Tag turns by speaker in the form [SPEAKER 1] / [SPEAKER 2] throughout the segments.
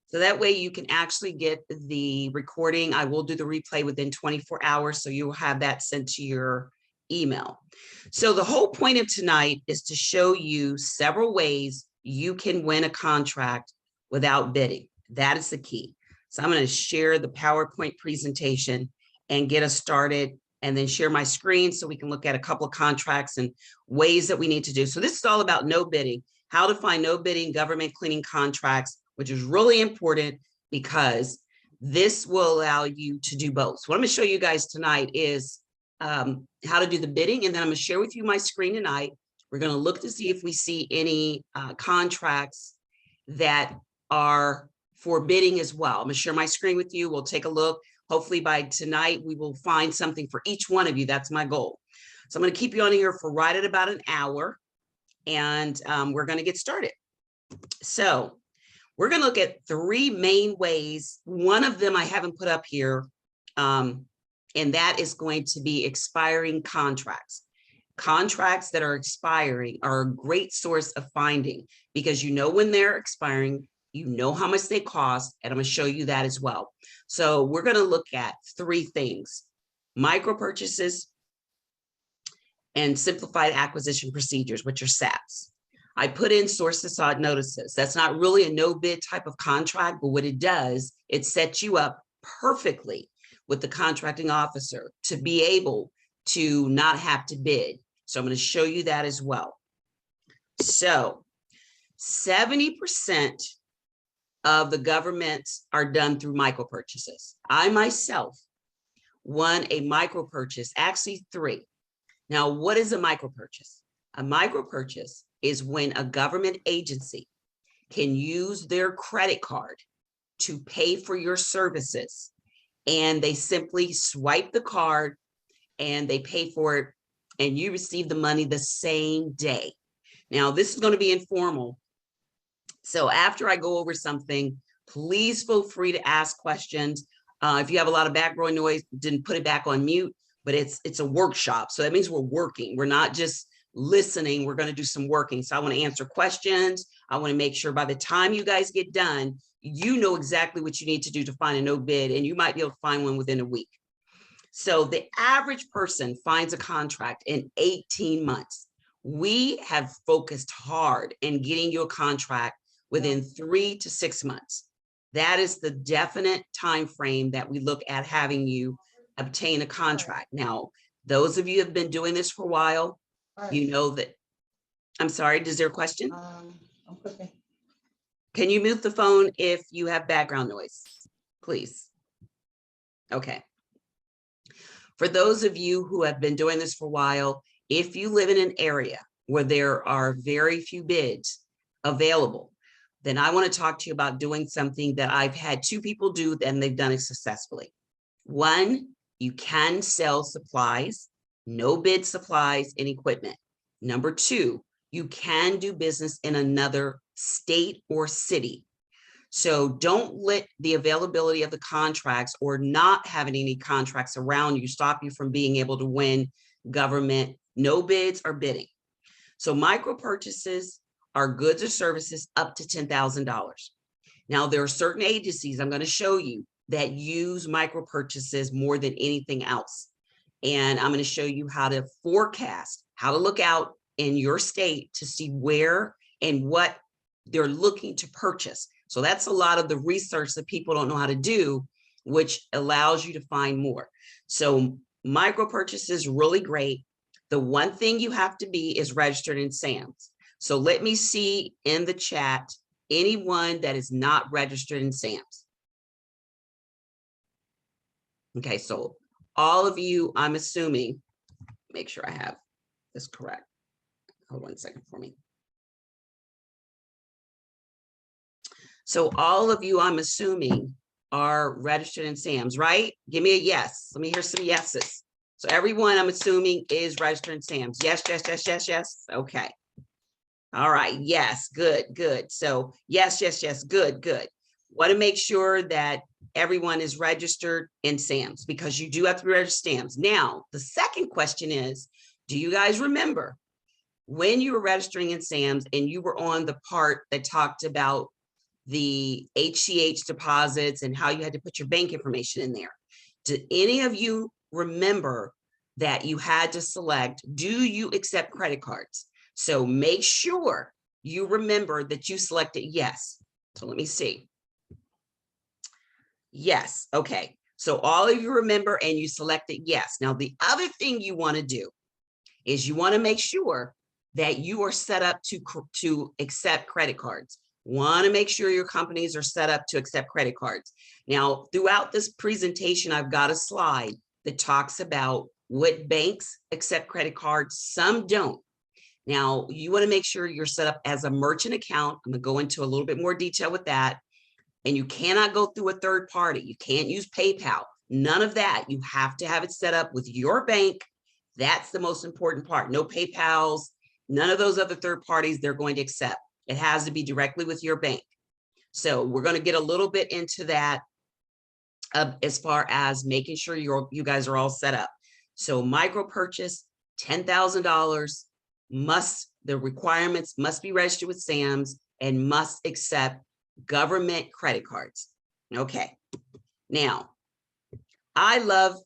[SPEAKER 1] So that way you can actually get the recording. I will do the replay within 24 hours. So you'll have that sent to your email. So the whole point of tonight is to show you several ways you can win a contract without bidding. That is the key. So I'm going to share the PowerPoint presentation and get us started, and then share my screen so we can look at a couple of contracts and ways that we need to do. So this is all about no bidding, how to find no bidding government cleaning contracts, which is really important because this will allow you to do both. So what I'm going to show you guys tonight is how to do the bidding, and then I'm going to share with you my screen tonight. We're going to look to see if we see any contracts that are for bidding as well. I'm going to share my screen with you. We'll take a look. Hopefully by tonight, we will find something for each one of you. That's my goal. So I'm going to keep you on here for right at about an hour, and we're going to get started. So we're going to look at three main ways. One of them I haven't put up here, and that is going to be expiring contracts. Contracts that are expiring are a great source of finding because you know when they're expiring, you know how much they cost, and I'm going to show you that as well. So we're going to look at three things: micro purchases and simplified acquisition procedures, which are SAPs. I put in source to sod notices. That's not really a no bid type of contract, but what it does, it sets you up perfectly with the contracting officer to be able to not have to bid. So I'm going to show you that as well. So 70% of the governments are done through micro purchases. I myself won a micro purchase, actually 3. Now, what is a micro purchase? A micro purchase is when a government agency can use their credit card to pay for your services, and they simply swipe the card and they pay for it, and you receive the money the same day. Now, this is going to be informal. So after I go over something, please feel free to ask questions. If you have a lot of background noise, didn't put it back on mute, but it's a workshop. So that means we're working. We're not just listening. We're going to do some working. So I want to answer questions. I want to make sure by the time you guys get done, you know exactly what you need to do to find a no bid, and you might be able to find one within a week. So the average person finds a contract in 18 months. We have focused hard in getting you a contract within 3 to 6 months. That is the definite time frame that we look at having you obtain a contract. Now, those of you who have been doing this for a while, you know that. I'm sorry, is there a question?
[SPEAKER 2] I'm cooking.
[SPEAKER 1] Can you mute the phone if you have background noise, please? Okay. For those of you who have been doing this for a while, if you live in an area where there are very few bids available, then I want to talk to you about doing something that I've had 2 people do and they've done it successfully. 1, you can sell supplies, no bid supplies and equipment. Number 2, you can do business in another state or city. So don't let the availability of the contracts or not having any contracts around you stop you from being able to win government no bids or bidding. So micro purchases are goods or services up to $10,000. Now, there are certain agencies I'm going to show you that use micro purchases more than anything else. And I'm going to show you how to forecast, how to look out in your state to see where and what they're looking to purchase. So that's a lot of the research that people don't know how to do, which allows you to find more. So micro purchases really great. The one thing you have to be is registered in SAMS. So let me see in the chat anyone that is not registered in SAMS. Okay, so all of you, I'm assuming, make sure I have this correct. Hold on a second for me. So all of you, I'm assuming, are registered in SAMS, right? Give me a yes. Let me hear some yeses. So everyone, I'm assuming, is registered in SAMS. Yes, yes, yes, yes, yes. Okay. All right. Yes. Good, good. So yes, yes, yes. Good, good. Want to make sure that everyone is registered in SAMS because you do have to register SAMS. Now, the second question is, do you guys remember when you were registering in SAMS and you were on the part that talked about the HCH deposits and how you had to put your bank information in there. Do any of you remember that you had to select, do you accept credit cards? So make sure you remember that you selected yes. So let me see. Yes, okay. So all of you remember and you selected yes. Now the other thing you want to do is you want to make sure that you are set up to accept credit cards. Want to make sure your companies are set up to accept credit cards. Now, throughout this presentation, I've got a slide that talks about what banks accept credit cards, some don't. Now, you want to make sure you're set up as a merchant account. I'm going to go into a little bit more detail with that. And you cannot go through a third party. You can't use PayPal. None of that. You have to have it set up with your bank. That's the most important part. No PayPals, none of those other third parties they're going to accept. It has to be directly with your bank. So we're going to get a little bit into that as far as making sure you guys are all set up. So micro purchase, $10,000 the requirements must be registered with SAMS and must accept government credit cards. Okay. Now, I love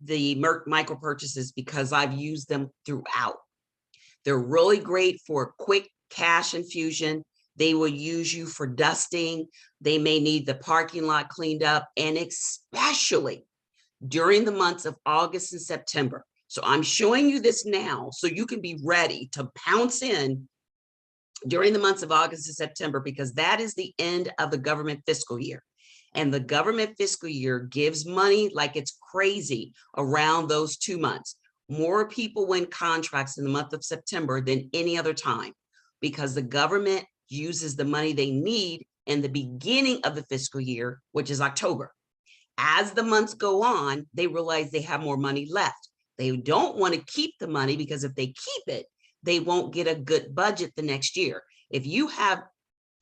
[SPEAKER 1] the micro purchases because I've used them throughout. They're really great for quick cash infusion. They will use you for dusting. They may need the parking lot cleaned up, and especially during the months of August and September. So I'm showing you this now so you can be ready to pounce in during the months of August and September, because that is the end of the government fiscal year. And the government fiscal year gives money like it's crazy around those 2 months. More people win contracts in the month of September than any other time, because the government uses the money they need in the beginning of the fiscal year, which is October. As the months go on, they realize they have more money left. They don't want to keep the money, because if they keep it, they won't get a good budget the next year. If you have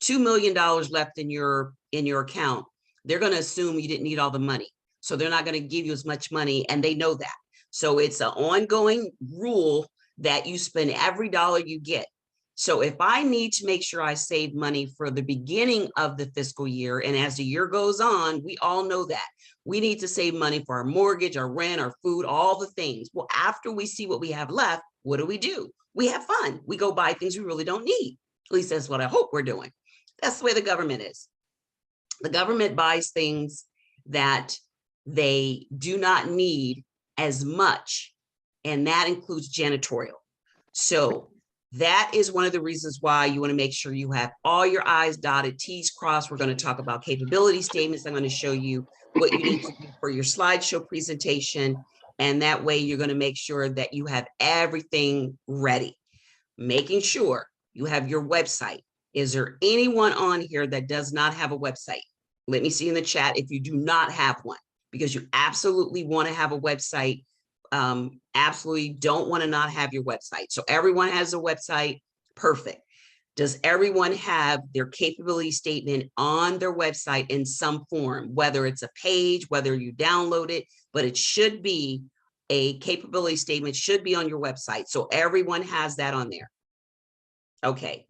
[SPEAKER 1] $2 million left in your account, they're going to assume you didn't need all the money. So they're not going to give you as much money, and they know that. So it's an ongoing rule that you spend every dollar you get. So if I need to make sure I save money for the beginning of the fiscal year, and as the year goes on, we all know that we need to save money for our mortgage, our rent, our food, all the things. Well, after we see what we have left, what do? We have fun. We go buy things we really don't need. At least that's what I hope we're doing. That's the way the government is. The government buys things that they do not need as much, and that includes janitorial. So that is one of the reasons why you want to make sure you have all your I's dotted, T's crossed. We're going to talk about capability statements. I'm going to show you what you need to do for your slideshow presentation. And that way you're going to make sure that you have everything ready. Making sure you have your website. Is there anyone on here that does not have a website? Let me see in the chat if you do not have one, because you absolutely want to have a website. Absolutely don't want to not have your website. So everyone has a website. Perfect. Does everyone have their capability statement on their website in some form, whether it's a page, whether you download it, but it should be a capability statement, should be on your website. So everyone has that on there. Okay.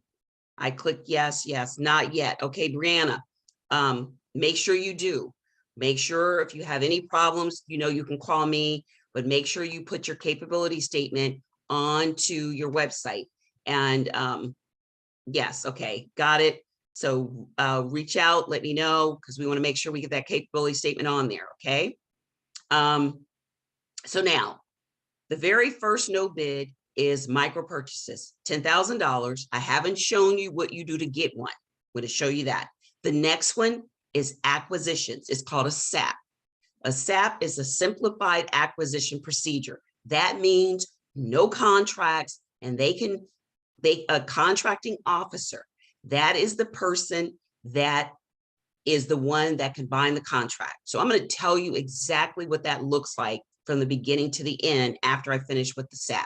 [SPEAKER 1] I click yes, not yet. Okay, Brianna, make sure you do. Make sure if you have any problems, you can call me, but make sure you put your capability statement onto your website. And yes, okay, got it. So reach out, let me know, because we want to make sure we get that capability statement on there, okay? So now, the very first no bid is micro purchases, $10,000. I haven't shown you what you do to get one. I'm going to show you that. The next one is acquisitions. It's called a SAP. A SAP is a simplified acquisition procedure. That means no contracts, and a contracting officer, that is the person that is the one that can bind the contract. So I'm going to tell you exactly what that looks like from the beginning to the end after I finish with the SAP.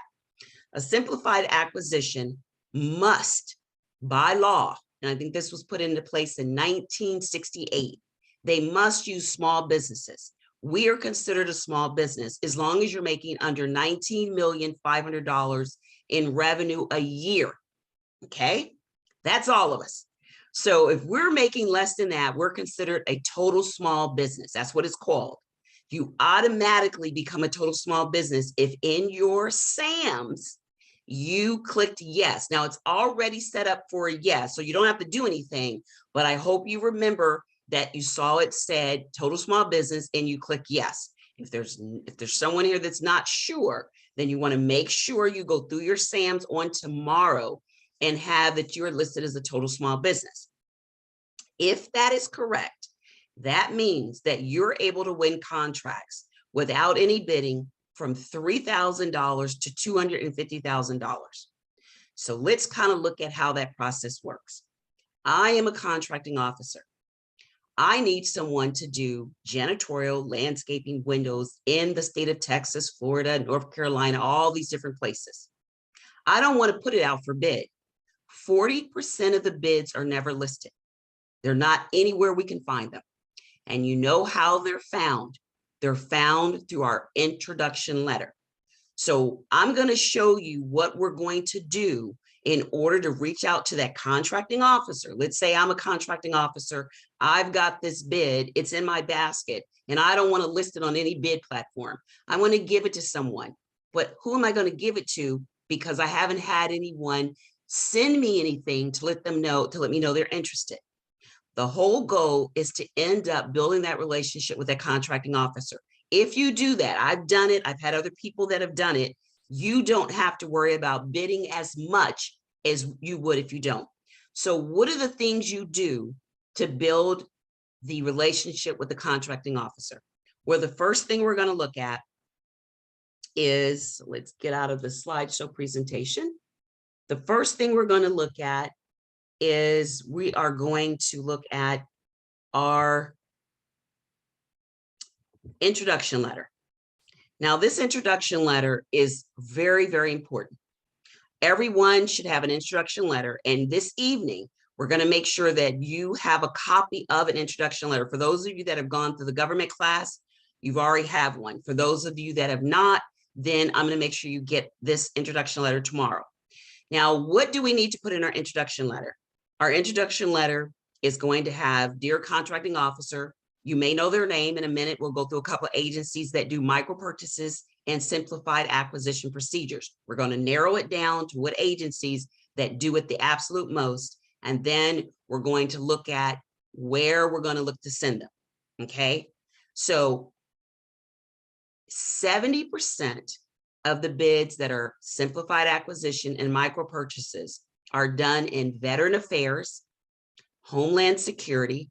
[SPEAKER 1] A simplified acquisition must, by law, and I think this was put into place in 1968, they must use small businesses. We are considered a small business as long as you're making under $19,500,000 in revenue a year. Okay, that's all of us. So if we're making less than that, we're considered a total small business. That's what it's called. You automatically become a total small business if in your SAMs, you clicked yes. Now it's already set up for a yes, so you don't have to do anything, but I hope you remember that you saw it said total small business and you click yes. If there's someone here that's not sure, then you want to make sure you go through your SAMs on tomorrow and have that you're listed as a total small business. If that is correct, that means that you're able to win contracts without any bidding from $3,000 to $250,000. So let's kind of look at how that process works. I am a contracting officer. I need someone to do janitorial, landscaping, windows in the state of Texas, Florida, North Carolina, all these different places. I don't want to put it out for bid. 40% of the bids are never listed. They're not anywhere we can find them. And you know how they're found. They're found through our introduction letter. So I'm going to show you what we're going to do in order to reach out to that contracting officer. Let's say I'm a contracting officer. I've got this bid. It's in my basket, and I don't want to list it on any bid platform. I want to give it to someone. But who am I going to give it to? Because I haven't had anyone send me anything to let them know, to let me know they're interested. The whole goal is to end up building that relationship with that contracting officer. If you do that, I've done it. I've had other people that have done it. You don't have to worry about bidding as much as you would if you don't. So what are the things you do to build the relationship with the contracting officer? Well, the first thing we're going to look at is, let's get out of the slideshow presentation. The first thing we're going to look at is we are going to look at our introduction letter. Now, this introduction letter is very, very important. Everyone should have an introduction letter. And this evening, we're going to make sure that you have a copy of an introduction letter. For those of you that have gone through the government class, you've already have one. For those of you that have not, then I'm going to make sure you get this introduction letter tomorrow. Now, what do we need to put in our introduction letter? Our introduction letter is going to have, dear contracting officer. You may know their name. In a minute, we'll go through a couple of agencies that do micro purchases and simplified acquisition procedures. We're going to narrow it down to what agencies that do it the absolute most. And then we're going to look at where we're going to look to send them. Okay. So 70% of the bids that are simplified acquisition and micro purchases are done in Veteran Affairs, Homeland Security,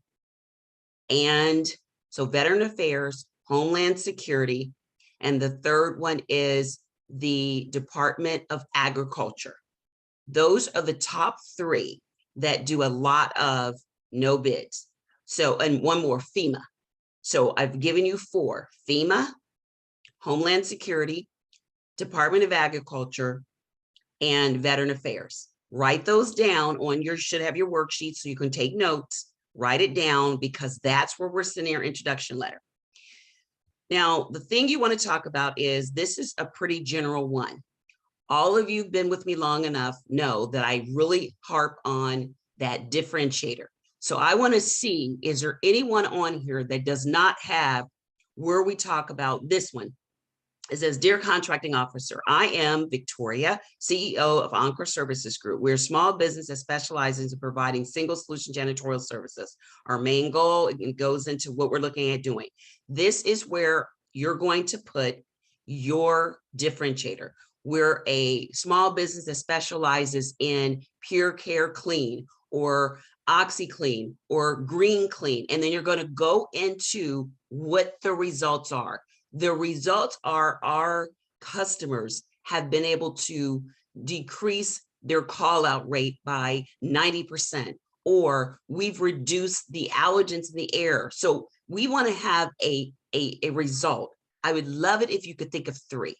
[SPEAKER 1] and so Veteran Affairs, Homeland Security, and the third one is the Department of Agriculture. Those are the top three that do a lot of no bids. So, and one more, FEMA. So I've given you four: FEMA, Homeland Security, Department of Agriculture, and Veteran Affairs. Write those down on your, should have your worksheet so you can take notes. Write it down because that's where we're sending our introduction letter. Now, the thing you want to talk about is, this is a pretty general one. All of you who've been with me long enough know that I really harp on that differentiator. So I want to see, is there anyone on here that does not have where we talk about this one? It says, dear contracting officer, I am Victoria, CEO of Encore Services Group. We're a small business that specializes in providing single solution janitorial services. Our main goal, it goes into what we're looking at doing. This is where you're going to put your differentiator. We're a small business that specializes in Pure Care Clean or OxyClean or Green Clean. And then you're going to go into what the results are. The results are our customers have been able to decrease their call out rate by 90%, or we've reduced the allergens in the air. So we want to have a result. I would love it if you could think of three.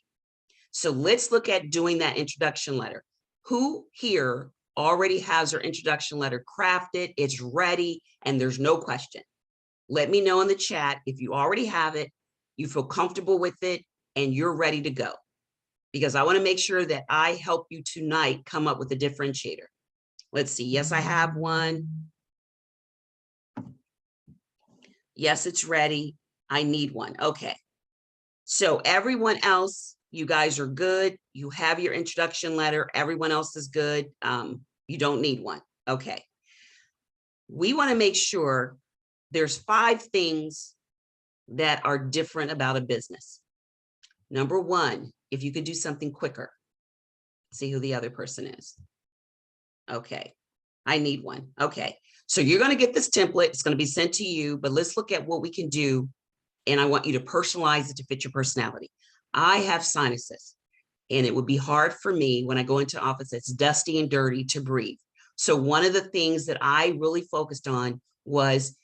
[SPEAKER 1] So let's look at doing that introduction letter. Who here already has their introduction letter crafted? It's ready and there's no question. Let me know in the chat if you already have it, you feel comfortable with it, and you're ready to go. Because I want to make sure that I help you tonight come up with a differentiator. Let's see. Yes, I have one. Yes, it's ready. I need one. Okay. So everyone else, you guys are good. You have your introduction letter. Everyone else is good. You don't need one. Okay. We want to make sure there's 5 things that are different about a business. Number 1, if you could do something quicker, see who the other person is. Okay. I need one. Okay. So you're going to get this template. It's going to be sent to you, but let's look at what we can do. And I want you to personalize it to fit your personality. I have sinuses, and it would be hard for me when I go into office that's dusty and dirty to breathe. So one of the things that I really focused on was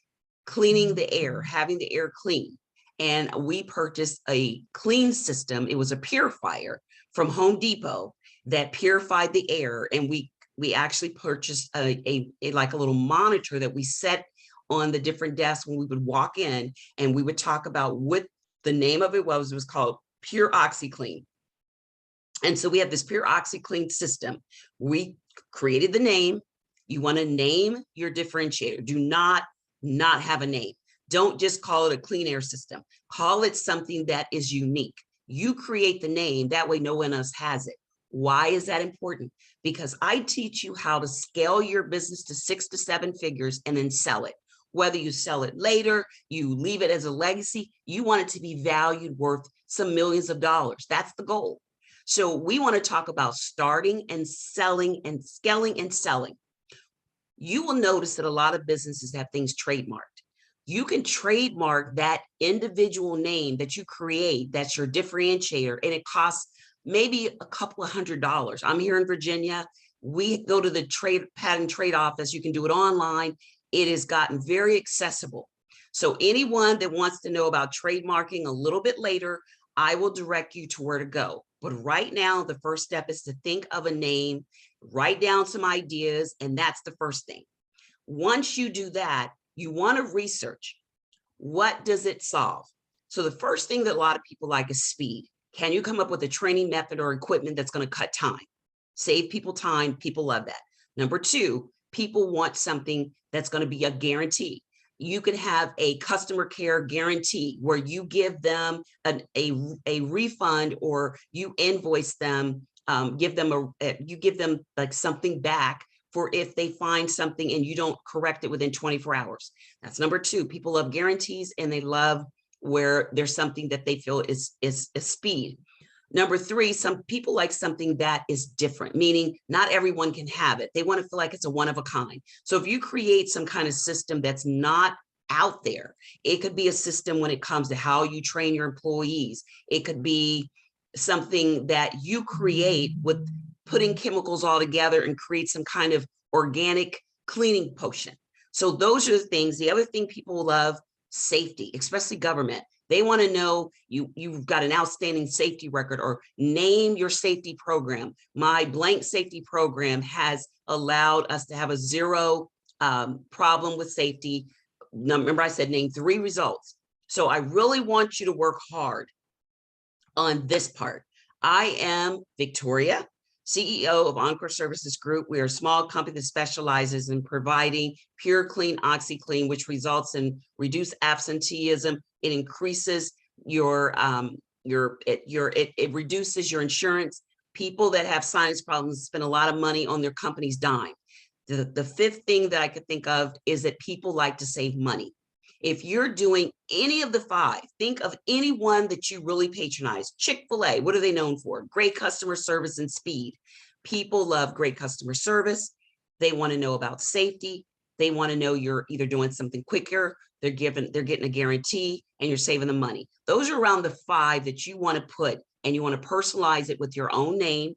[SPEAKER 1] cleaning the air, having the air clean. And we purchased a clean system. It was a purifier from Home Depot that purified the air. And we actually purchased a like a little monitor that we set on the different desks when we would walk in, and we would talk about what the name of it was. It was called Pure OxyClean. And so we have this Pure OxyClean system. We created the name. You want to name your differentiator. Do not have a name. Don't just call it a clean air system. Call it something that is unique. You create the name. That way no one else has it. Why is that important? Because I teach you how to scale your business to 6 to 7 figures and then sell it. Whether you sell it later, you leave it as a legacy, you want it to be valued worth some millions of dollars. That's the goal. So we want to talk about starting and selling and scaling and selling. You will notice that a lot of businesses have things trademarked. You can trademark that individual name that you create, that's your differentiator, and it costs maybe a couple of $100s. I'm here in Virginia. We go to the patent trade office. You can do it online. It has gotten very accessible. So anyone that wants to know about trademarking a little bit later, I will direct you to where to go. But right now, the first step is to think of a name, write down some ideas, and that's the first thing. Once you do that, you want to research, what does it solve? So the first thing that a lot of people like is speed. Can you come up with a training method or equipment that's going to cut time? Save people time. People love that. Number 2, people want something that's going to be a guarantee. You can have a customer care guarantee where you give them a refund, or you invoice them, you give them like something back for if they find something and you don't correct it within 24 hours. That's number 2. People love guarantees, and they love where there's something that they feel is speed. Number 3, some people like something that is different, meaning not everyone can have it. They want to feel like it's a one of a kind. So if you create some kind of system that's not out there, it could be a system when it comes to how you train your employees. It could be something that you create with putting chemicals all together and create some kind of organic cleaning potion. So those are the things. The other thing people love, safety, especially government. They want to know you've got an outstanding safety record, or name your safety program. My blank safety program has allowed us to have a 0 problem with safety. Remember, I said name 3 results. So I really want you to work hard on this part. I am Victoria, CEO of Encore Services Group. We are a small company that specializes in providing pure, clean OxyClean, which results in reduced absenteeism. It increases it reduces your insurance. People that have sinus problems spend a lot of money on their company's dime. The 5th thing that I could think of is that people like to save money. If you're doing any of the 5, think of anyone that you really patronize. Chick-fil-A, what are they known for? Great customer service and speed. People love great customer service. They want to know about safety. They want to know you're either doing something quicker, they're getting a guarantee, and you're saving them money. Those are around the 5 that you want to put, and you want to personalize it with your own name.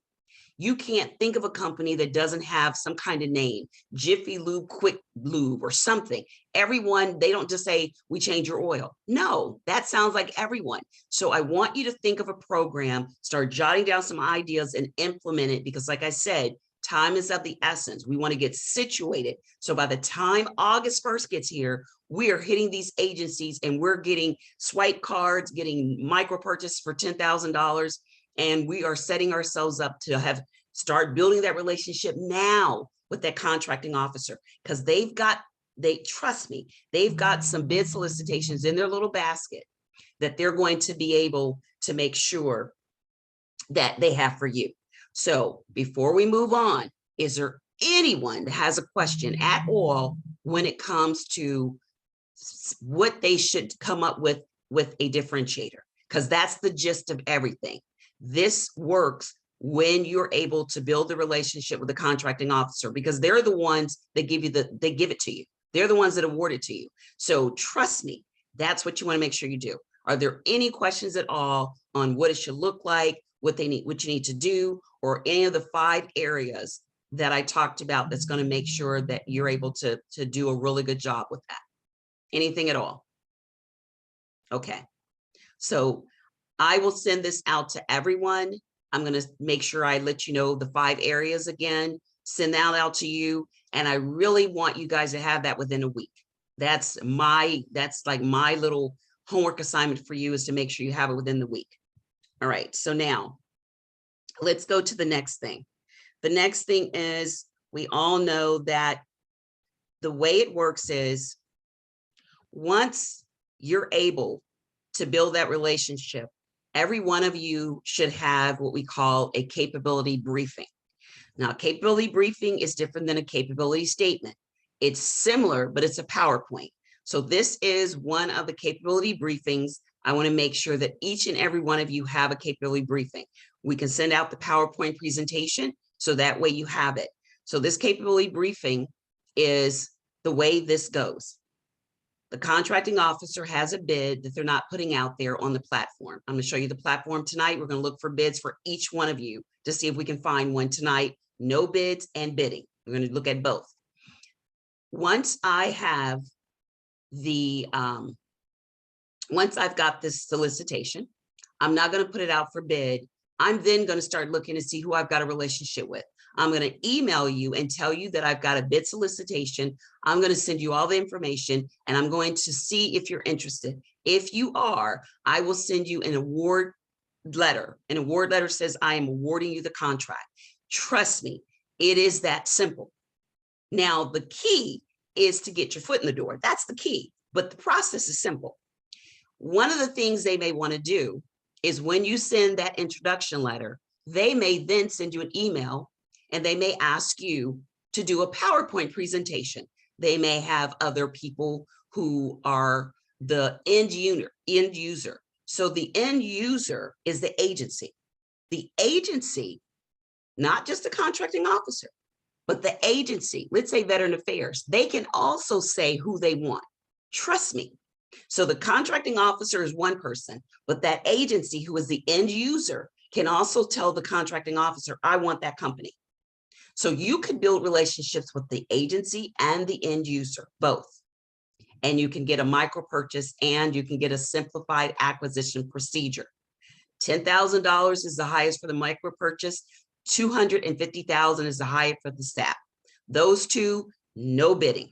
[SPEAKER 1] You can't think of a company that doesn't have some kind of name, Jiffy Lube, Quick Lube, or something. Everyone, they don't just say, we change your oil. No, that sounds like everyone. So I want you to think of a program, start jotting down some ideas and implement it, because like I said, time is of the essence. We want to get situated. So by the time August 1st gets here, we are hitting these agencies and we're getting swipe cards, getting micro purchase for $10,000. And we are setting ourselves up to start building that relationship now with that contracting officer, because they've got they trust me, they've got some bid solicitations in their little basket that they're going to be able to make sure that they have for you. So before we move on, is there anyone that has a question at all when it comes to what they should come up with a differentiator? Because that's the gist of everything. This works when you're able to build the relationship with the contracting officer, because they're the ones that give you they give it to you. They're the ones that award it to you. So trust me, that's what you want to make sure you do. Are there any questions at all on what it should look like, what you need to do, or any of the 5 areas that I talked about that's going to make sure that you're able to do a really good job with that? Anything at all? Okay. So I will send this out to everyone. I'm going to make sure I let you know the 5 areas again, send that out to you. And I really want you guys to have that within a week. That's like my little homework assignment for you, is to make sure you have it within the week. All right. So now let's go to the next thing. The next thing is, we all know that the way it works is, once you're able to build that relationship, every one of you should have what we call a capability briefing. Now, capability briefing is different than a capability statement. It's similar, but it's a PowerPoint. So this is one of the capability briefings. I want to make sure that each and every one of you have a capability briefing. We can send out the PowerPoint presentation, so that way you have it. So this capability briefing is the way this goes. The contracting officer has a bid that they're not putting out there on the platform. I'm going to show you the platform tonight. We're going to look for bids for each one of you to see if we can find one tonight. No bids and bidding. We're going to look at both. Once I have once I've got this solicitation, I'm not going to put it out for bid. I'm then going to start looking to see who I've got a relationship with. I'm going to email you and tell you that I've got a bid solicitation. I'm going to send you all the information, and I'm going to see if you're interested. If you are, I will send you an award letter. An award letter says I am awarding you the contract. Trust me, it is that simple. Now, the key is to get your foot in the door. That's the key, but the process is simple. One of the things they may want to do is, when you send that introduction letter, they may then send you an email, and they may ask you to do a PowerPoint presentation. They may have other people who are the end user. So the end user is the agency. The agency, not just the contracting officer, but the agency, let's say Veteran Affairs, they can also say who they want. Trust me. So the contracting officer is one person, but that agency, who is the end user, can also tell the contracting officer, I want that company. So you can build relationships with the agency and the end user, both. And you can get a micro purchase, and you can get a simplified acquisition procedure. $10,000 is the highest for the micro purchase. $250,000 is the highest for the SAP. Those two, no bidding.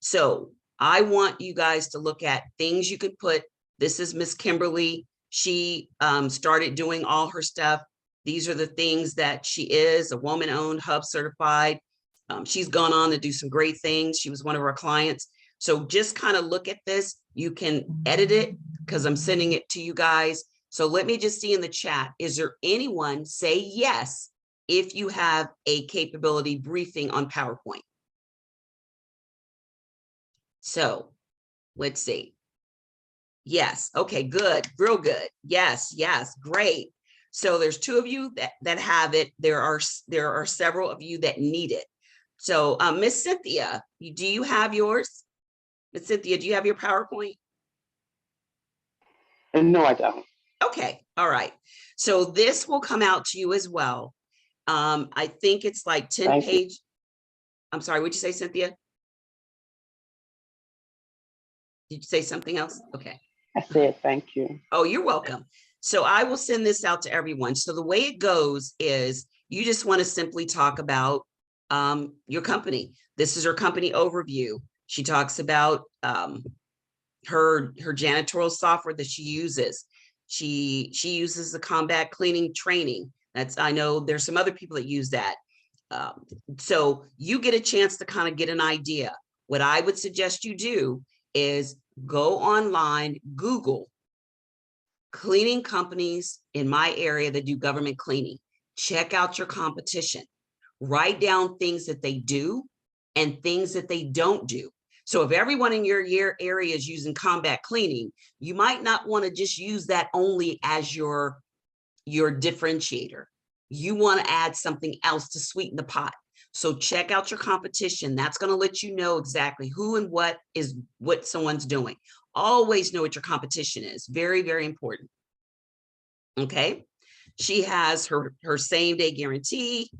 [SPEAKER 1] So I want you guys to look at things you could put. This is Miss Kimberly. She started doing all her stuff. These are the things that she is: a woman-owned, Hub certified. She's gone on to do some great things. She was one of our clients. So just kind of look at this. You can edit it, because I'm sending it to you guys. So let me just see in the chat, is there anyone, say yes if you have a capability briefing on PowerPoint? So let's see. Yes. Okay, good. Real good. Yes. Yes. Great. So there's 2 of you that have it. There are several of you that need it. So Miss Cynthia, do you have yours? Miss Cynthia, do you have your PowerPoint?
[SPEAKER 2] No, I don't.
[SPEAKER 1] Okay. All right. So this will come out to you as well. I think it's like 10 page. I'm sorry, what'd you say, Cynthia? Did you say something else? Okay.
[SPEAKER 2] I said thank you.
[SPEAKER 1] Oh, you're welcome. So I will send this out to everyone. So the way it goes is, you just want to simply talk about your company. This is her company overview. She talks about her janitorial software that she uses. She uses the combat cleaning training. I know there's some other people that use that. So you get a chance to kind of get an idea. what I would suggest you do is go online, Google cleaning companies in my area that do government cleaning. Check out your competition. Write down things that they do and things that they don't do. So if everyone in your area is using combat cleaning, you might not want to just use that only as your differentiator. You want to add something else to sweeten the pot. So check out your competition. That's going to let you know exactly who and what someone's doing. Always know what your competition is. Very, very important. Okay. She has her same day guarantee.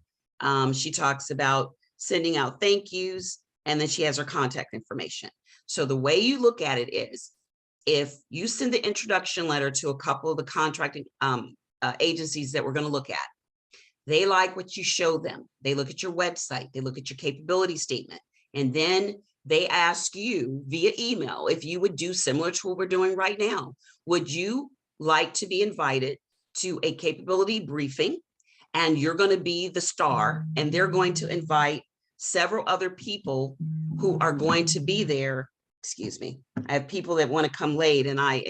[SPEAKER 1] She talks about sending out thank yous, and then she has her contact information. So the way you look at it is, if you send the introduction letter to a couple of the contracting agencies that we're going to look at, they like what you show them. They look at your website, they look at your capability statement, and then they ask you via email if you would do similar to what we're doing right now. Would you like to be invited to a capability briefing? And you're going to be the star, and they're going to invite several other people who are going to be there. Excuse me. I have people that want to come late, and I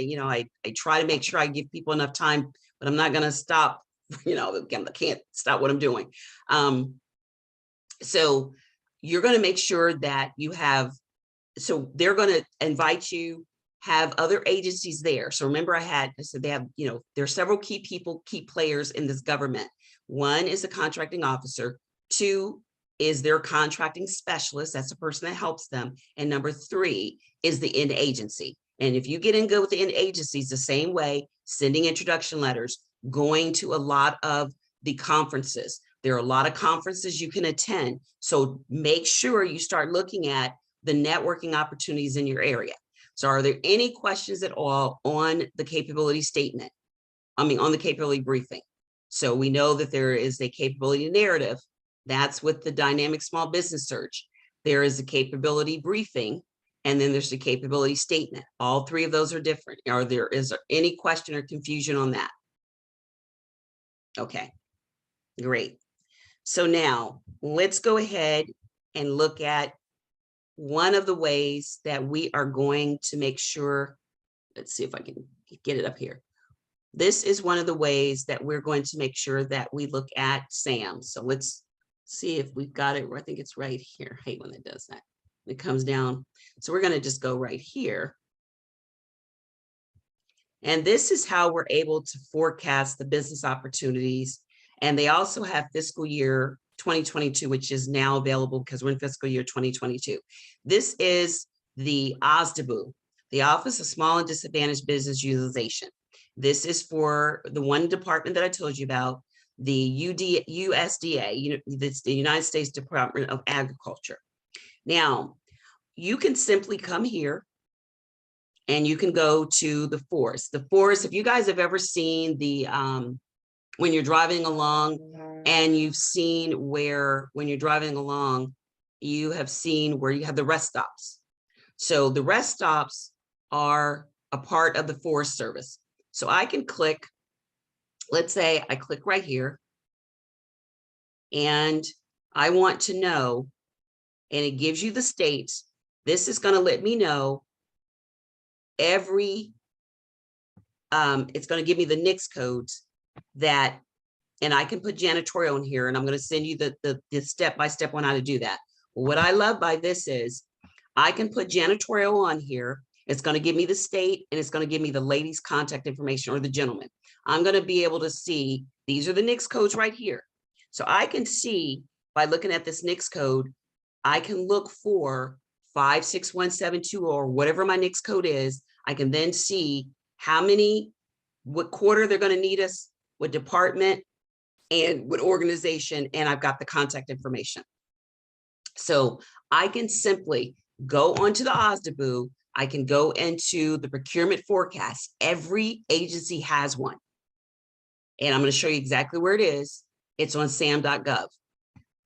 [SPEAKER 1] try to make sure I give people enough time, but I'm not going to stop. I can't stop what I'm doing. So you're going to make sure that you have, so they're going to invite you, have other agencies there. So remember I said they have, there are several key people, key players in this government. One is a contracting officer. Two is their contracting specialist. That's the person that helps them. And number three is the end agency. And if you get in good with the end agencies, the same way, sending introduction letters, going to a lot of the conferences. There are a lot of conferences you can attend. So make sure you start looking at the networking opportunities in your area. So are there any questions at all on the capability statement? On the capability briefing. So we know that there is a capability narrative. That's with the dynamic small business search. There is a capability briefing, and then there's the capability statement. All three of those are different. Is there any question or confusion on that? Okay, great. So now let's go ahead and look at one of the ways that we are going to make sure, let's see if I can get it up here. This is one of the ways that we're going to make sure that we look at SAM. So let's see if we've got it. I think it's right here. I hate when it does that. It comes down. So we're going to just go right here. And this is how we're able to forecast the business opportunities. And they also have fiscal year 2022, which is now available because we're in fiscal year 2022. This is the OSDBU, the Office of Small and Disadvantaged Business Utilization. This is for the one department that I told you about, the USDA, it's the United States Department of Agriculture. Now, you can simply come here and you can go to the forest. The forest, if you guys have ever seen the, when you're driving along and you've seen where, when you're driving along, you have seen where you have the rest stops. So the rest stops are a part of the Forest Service. So I can click, let's say I click right here and I want to know, and it gives you the states. This is going to let me know every, it's going to give me the NICS codes that, and I can put janitorial in here, and I'm going to send you the step-by-step on how to do that. What I love by this is I can put janitorial on here. It's going to give me the state, and it's going to give me the lady's contact information or the gentleman. I'm going to be able to see, these are the NICS codes right here. So I can see by looking at this NICS code, I can look for 56172 or whatever my NICS code is. I can then see how many, what quarter they're going to need us, what department, and what organization, and I've got the contact information. So I can simply go onto the OSDBU. I can go into the procurement forecast. Every agency has one. And I'm going to show you exactly where it is. It's on sam.gov.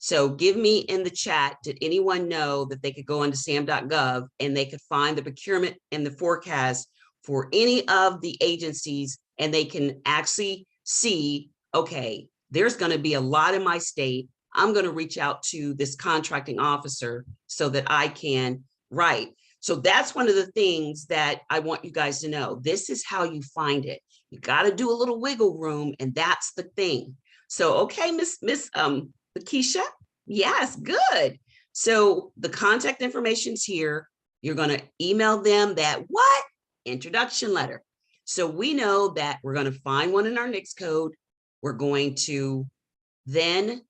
[SPEAKER 1] So give me in the chat, did anyone know that they could go onto sam.gov and they could find the procurement and the forecast for any of the agencies, and they can actually see, okay, there's going to be a lot in my state. I'm going to reach out to this contracting officer so that I can Right. So that's one of the things that I want you guys to know. This is how you find it. You got to do a little wiggle room, and that's the thing. So, okay, Miss Lakeisha. Yes, good. So the contact information's here. You're going to email them that what? Introduction letter. So we know that we're going to find one in our NICS code. We're going to then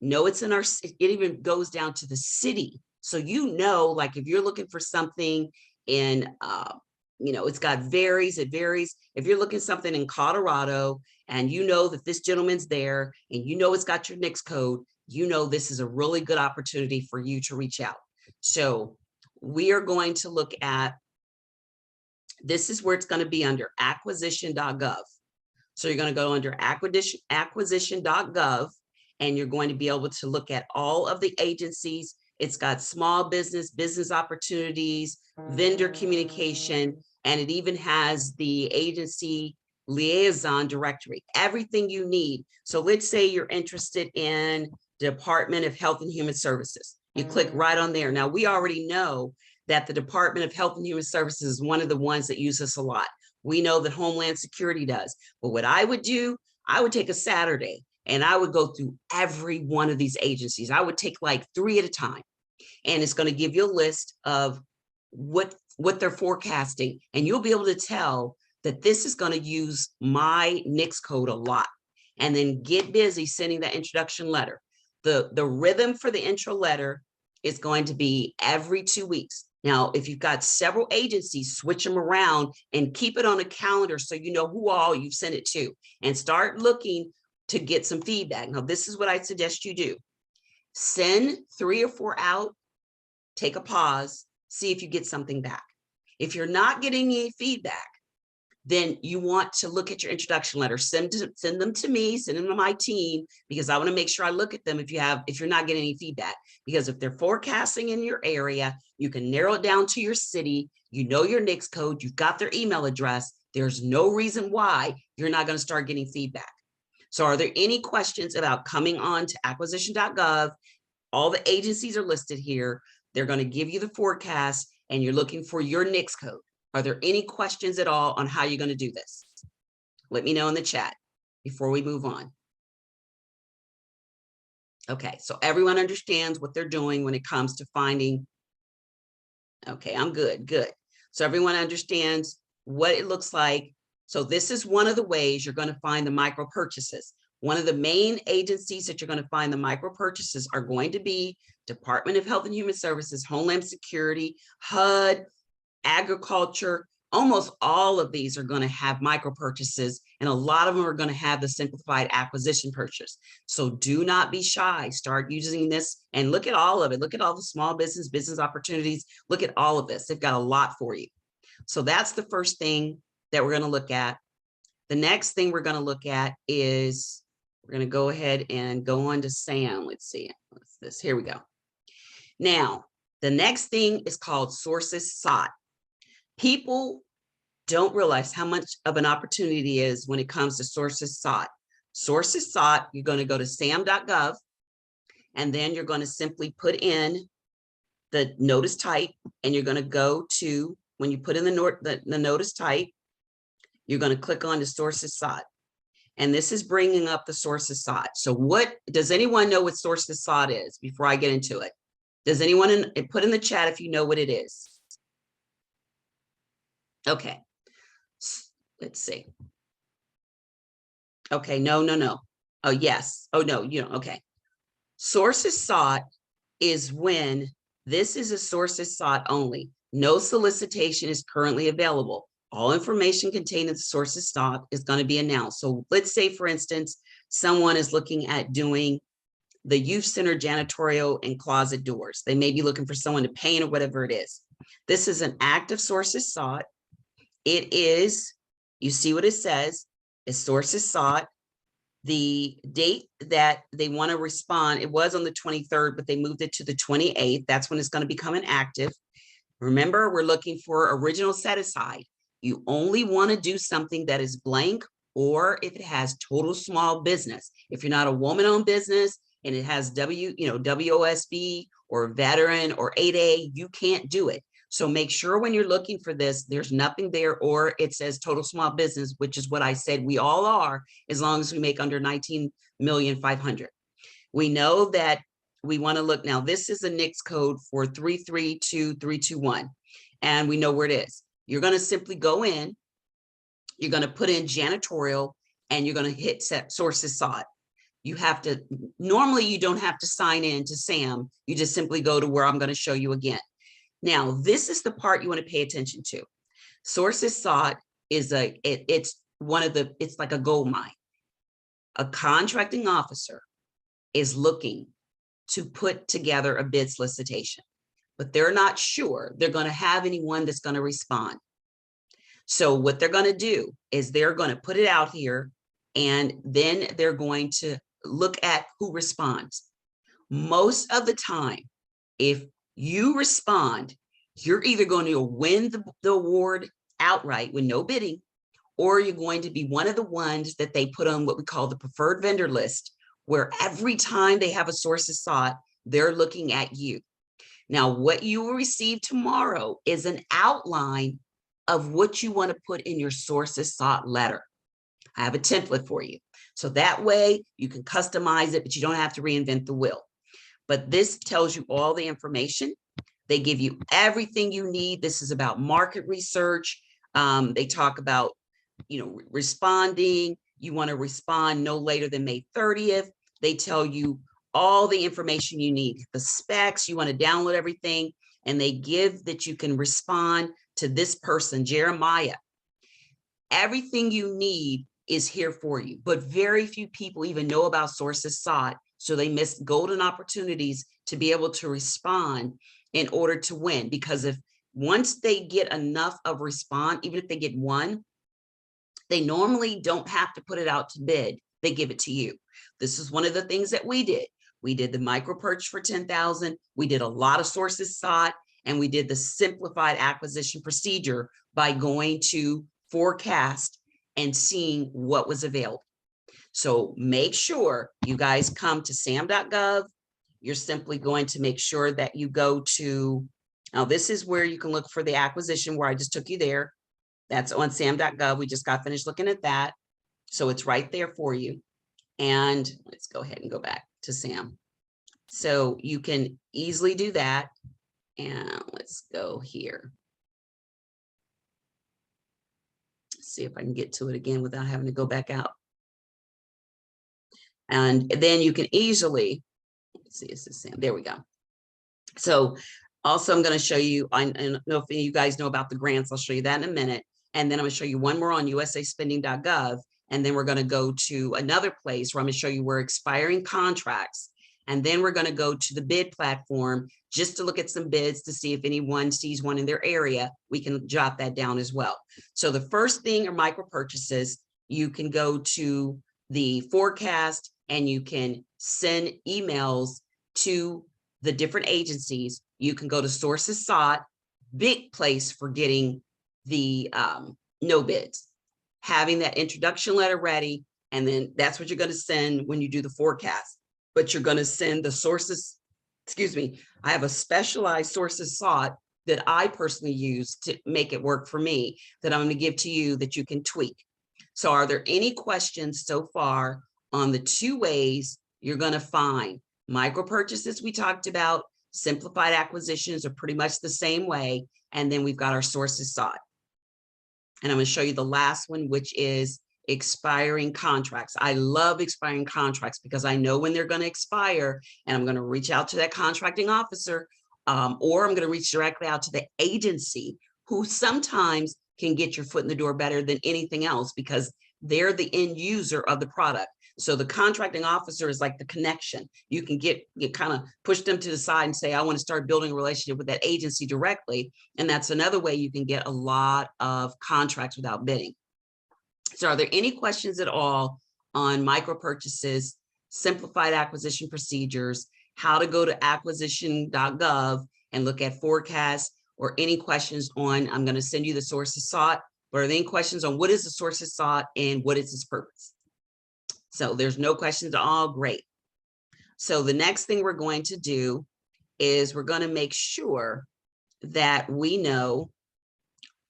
[SPEAKER 1] know it's in our, it even goes down to the city. So, you know, like if you're looking for something in, you know, it's got varies, it varies. If you're looking something in Colorado and you know that this gentleman's there and you know it's got your NICS code, you know this is a really good opportunity for you to reach out. So we are going to look at, this is where it's going to be under acquisition.gov. So you're going to go under acquisition.gov, and you're going to be able to look at all of the agencies. It's got small business, business opportunities, vendor communication, and it even has the agency liaison directory, everything you need. So let's say you're interested in Department of Health and Human Services. You click right on there. Now, we already know that the Department of Health and Human Services is one of the ones that use us a lot. We know that Homeland Security does. But what I would do, I would take a Saturday and I would go through every one of these agencies. I would take like 3 at a time. And it's going to give you a list of what they're forecasting. And you'll be able to tell that this is going to use my NICS code a lot. And then get busy sending that introduction letter. The rhythm for the intro letter is going to be every 2 weeks. Now, if you've got several agencies, switch them around and keep it on a calendar so you know who all you've sent it to, and start looking to get some feedback. Now, this is what I suggest you do. Send 3 or 4 out, take a pause, see if you get something back. If you're not getting any feedback, then you want to look at your introduction letter, send them to me, send them to my team, because I want to make sure I look at them if you're not getting any feedback. Because if they're forecasting in your area, you can narrow it down to your city, you know your NICS code, you've got their email address. There's no reason why you're not going to start getting feedback. So are there any questions about coming on to acquisition.gov? All the agencies are listed here. They're going to give you the forecast, and you're looking for your NICS code. Are there any questions at all on how you're going to do this? Let me know in the chat before we move on. Okay, so everyone understands what they're doing when it comes to finding. Okay, I'm good, good. So everyone understands what it looks like. So this is one of the ways you're going to find the micro purchases. One of the main agencies that you're going to find the micro purchases are going to be Department of Health and Human Services, Homeland Security, HUD, agriculture. Almost all of these are going to have micro purchases, and a lot of them are going to have the simplified acquisition purchase. So do not be shy. Start using this and look at all of it. Look at all the small business opportunities. Look at all of this. They've got a lot for you. So that's the first thing that we're going to look at. The next thing we're going to look at is, we're going to go ahead and go on to SAM. Let's see. What's this? Here we go. Now, the next thing is called sources sought. People don't realize how much of an opportunity it is when it comes to sources sought. Sources sought, you're going to go to sam.gov, and then you're going to simply put in the notice type, and you're going to go to, when you put in the notice type, you're going to click on the sources sought. And this is bringing up the sources sought. So what, does anyone know what sources sought is before I get into it? Does anyone put in the chat if you know what it is? Okay, let's see. Okay, no. Oh, yes. Oh, no, you know, okay. Sources sought is when this is a sources sought only. No solicitation is currently available. All information contained in the sources sought is going to be announced. So let's say, for instance, someone is looking at doing the youth center janitorial and closet doors. They may be looking for someone to paint or whatever it is. This is an active sources sought. It is, you see what it says, is sources sought. The date that they want to respond, it was on the 23rd, but they moved it to the 28th. That's when it's going to become an active. Remember, we're looking for original set aside. You only want to do something that is blank, or if it has total small business. If you're not a woman-owned business and it has WOSB or veteran or 8A, you can't do it. So make sure when you're looking for this, there's nothing there, or it says total small business, which is what I said we all are, as long as we make under 19,500,000. We know that we want to look now. This is a NICS code for 332321, and we know where it is. You're going to simply go in, you're going to put in janitorial, and you're going to hit set sources sought. You have to, normally you don't have to sign in to SAM. You just simply go to where I'm going to show you again. Now, this is the part you want to pay attention to. Sources sought is it's like a gold mine. A contracting officer is looking to put together a bid solicitation, but they're not sure they're going to have anyone that's going to respond. So what they're going to do is they're going to put it out here, and then they're going to look at who responds. Most of the time, if you respond, you're either going to win the award outright with no bidding, or you're going to be one of the ones that they put on what we call the preferred vendor list, where every time they have a sources sought, they're looking at you. Now, what you will receive tomorrow is an outline of what you want to put in your sources sought letter. I have a template for you. So that way you can customize it, but you don't have to reinvent the wheel. But this tells you all the information. They give you everything you need. This is about market research. They talk about, responding. You want to respond no later than May 30th. They tell you all the information you need, the specs, you want to download everything, and they give that you can respond to this person, Jeremiah. Everything you need is here for you, but very few people even know about sources sought. So they miss golden opportunities to be able to respond in order to win. Because if once they get enough of response, even if they get one, they normally don't have to put it out to bid. They give it to you. This is one of the things that we did. We did the micro purchase for 10,000. We did a lot of sources sought, and we did the simplified acquisition procedure by going to forecast and seeing what was available. So make sure you guys come to sam.gov. You're simply going to make sure that you go to, now this is where you can look for the acquisition where I just took you there. That's on sam.gov. We just got finished looking at that. So it's right there for you. And let's go ahead and go back to SAM. So you can easily do that. And let's go here. See if I can get to it again without having to go back out. And then you can easily, let's see, is this Sam? There we go. So also I'm going to show you, I don't know if any of you guys know about the grants. I'll show you that in a minute. And then I'm going to show you one more on usaspending.gov. And then we're going to go to another place where I'm going to show you where expiring contracts. And then we're going to go to the bid platform just to look at some bids to see if anyone sees one in their area. We can jot that down as well. So the first thing are micro purchases. You can go to the forecast and you can send emails to the different agencies. You can go to sources sought, big place for getting the no bids, having that introduction letter ready. And then that's what you're going to send when you do the forecast. But you're going to send the sources, excuse me, I have a specialized sources sought that I personally use to make it work for me that I'm going to give to you that you can tweak. So are there any questions so far on the two ways you're going to find micro purchases we talked about? Simplified acquisitions are pretty much the same way. And then we've got our sources sought. And I'm going to show you the last one, which is expiring contracts. I love expiring contracts because I know when they're going to expire, and I'm going to reach out to that contracting officer, or I'm going to reach directly out to the agency who sometimes can get your foot in the door better than anything else because they're the end user of the product. So the contracting officer is like the connection. You can get kind of push them to the side and say, I want to start building a relationship with that agency directly. And that's another way you can get a lot of contracts without bidding. So are there any questions at all on micro purchases, simplified acquisition procedures, how to go to acquisition.gov and look at forecasts, or any questions on, I'm going to send you the sources sought, but are there any questions on what is the sources sought and what is its purpose? So there's no questions at all. Great. So the next thing we're going to do is we're going to make sure that we know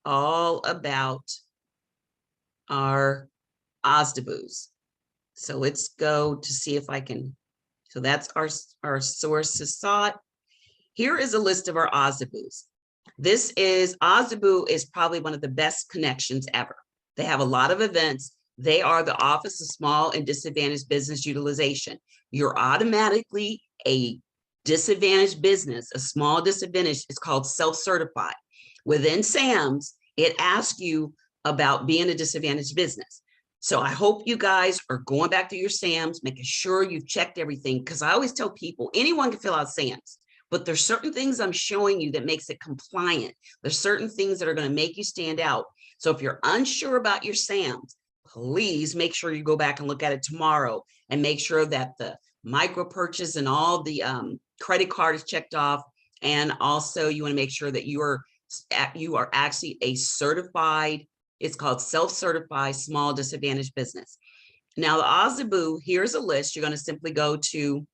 [SPEAKER 1] all about our OSDBUs. So let's go to see if I can. So that's our sources sought. Here is a list of our OSDBUs. This is OSDBU is probably one of the best connections ever. They have a lot of events. They are the Office of Small and Disadvantaged Business Utilization. You're automatically a disadvantaged business, a small disadvantage. It's called self-certified. Within SAMS, it asks you about being a disadvantaged business. So I hope you guys are going back to your SAMs, making sure you've checked everything, because I always tell people anyone can fill out SAMs, but there's certain things I'm showing you that makes it compliant. There's certain things that are going to make you stand out. So if you're unsure about your SAMs, please make sure you go back and look at it tomorrow and make sure that the micro purchase and all the credit card is checked off. And also you want to make sure that you are actually a certified, it's called self-certified small disadvantaged business. Now the OSDBU, here's a list. You're going to simply go to,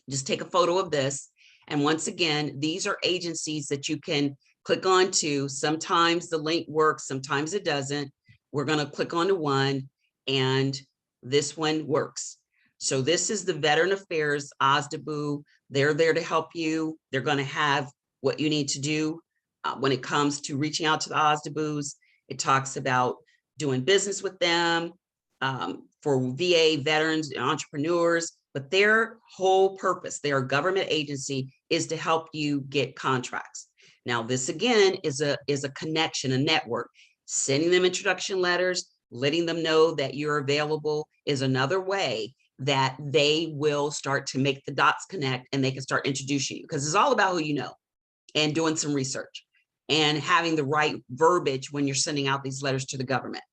[SPEAKER 1] just take a photo of this. And once again, these are agencies that you can click on to. Sometimes the link works, sometimes it doesn't. We're going to click on to one, and this one works. So this is the Veteran Affairs OSDBU. They're there to help you. They're going to have what you need to do when it comes to reaching out to the OSDBUs. It talks about doing business with them for VA veterans and entrepreneurs, but their whole purpose, their government agency, is to help you get contracts. Now, this again is a connection, a network. Sending them introduction letters, letting them know that you're available is another way that they will start to make the dots connect, and they can start introducing you, because it's all about who you know, and doing some research and having the right verbiage when you're sending out these letters to the government.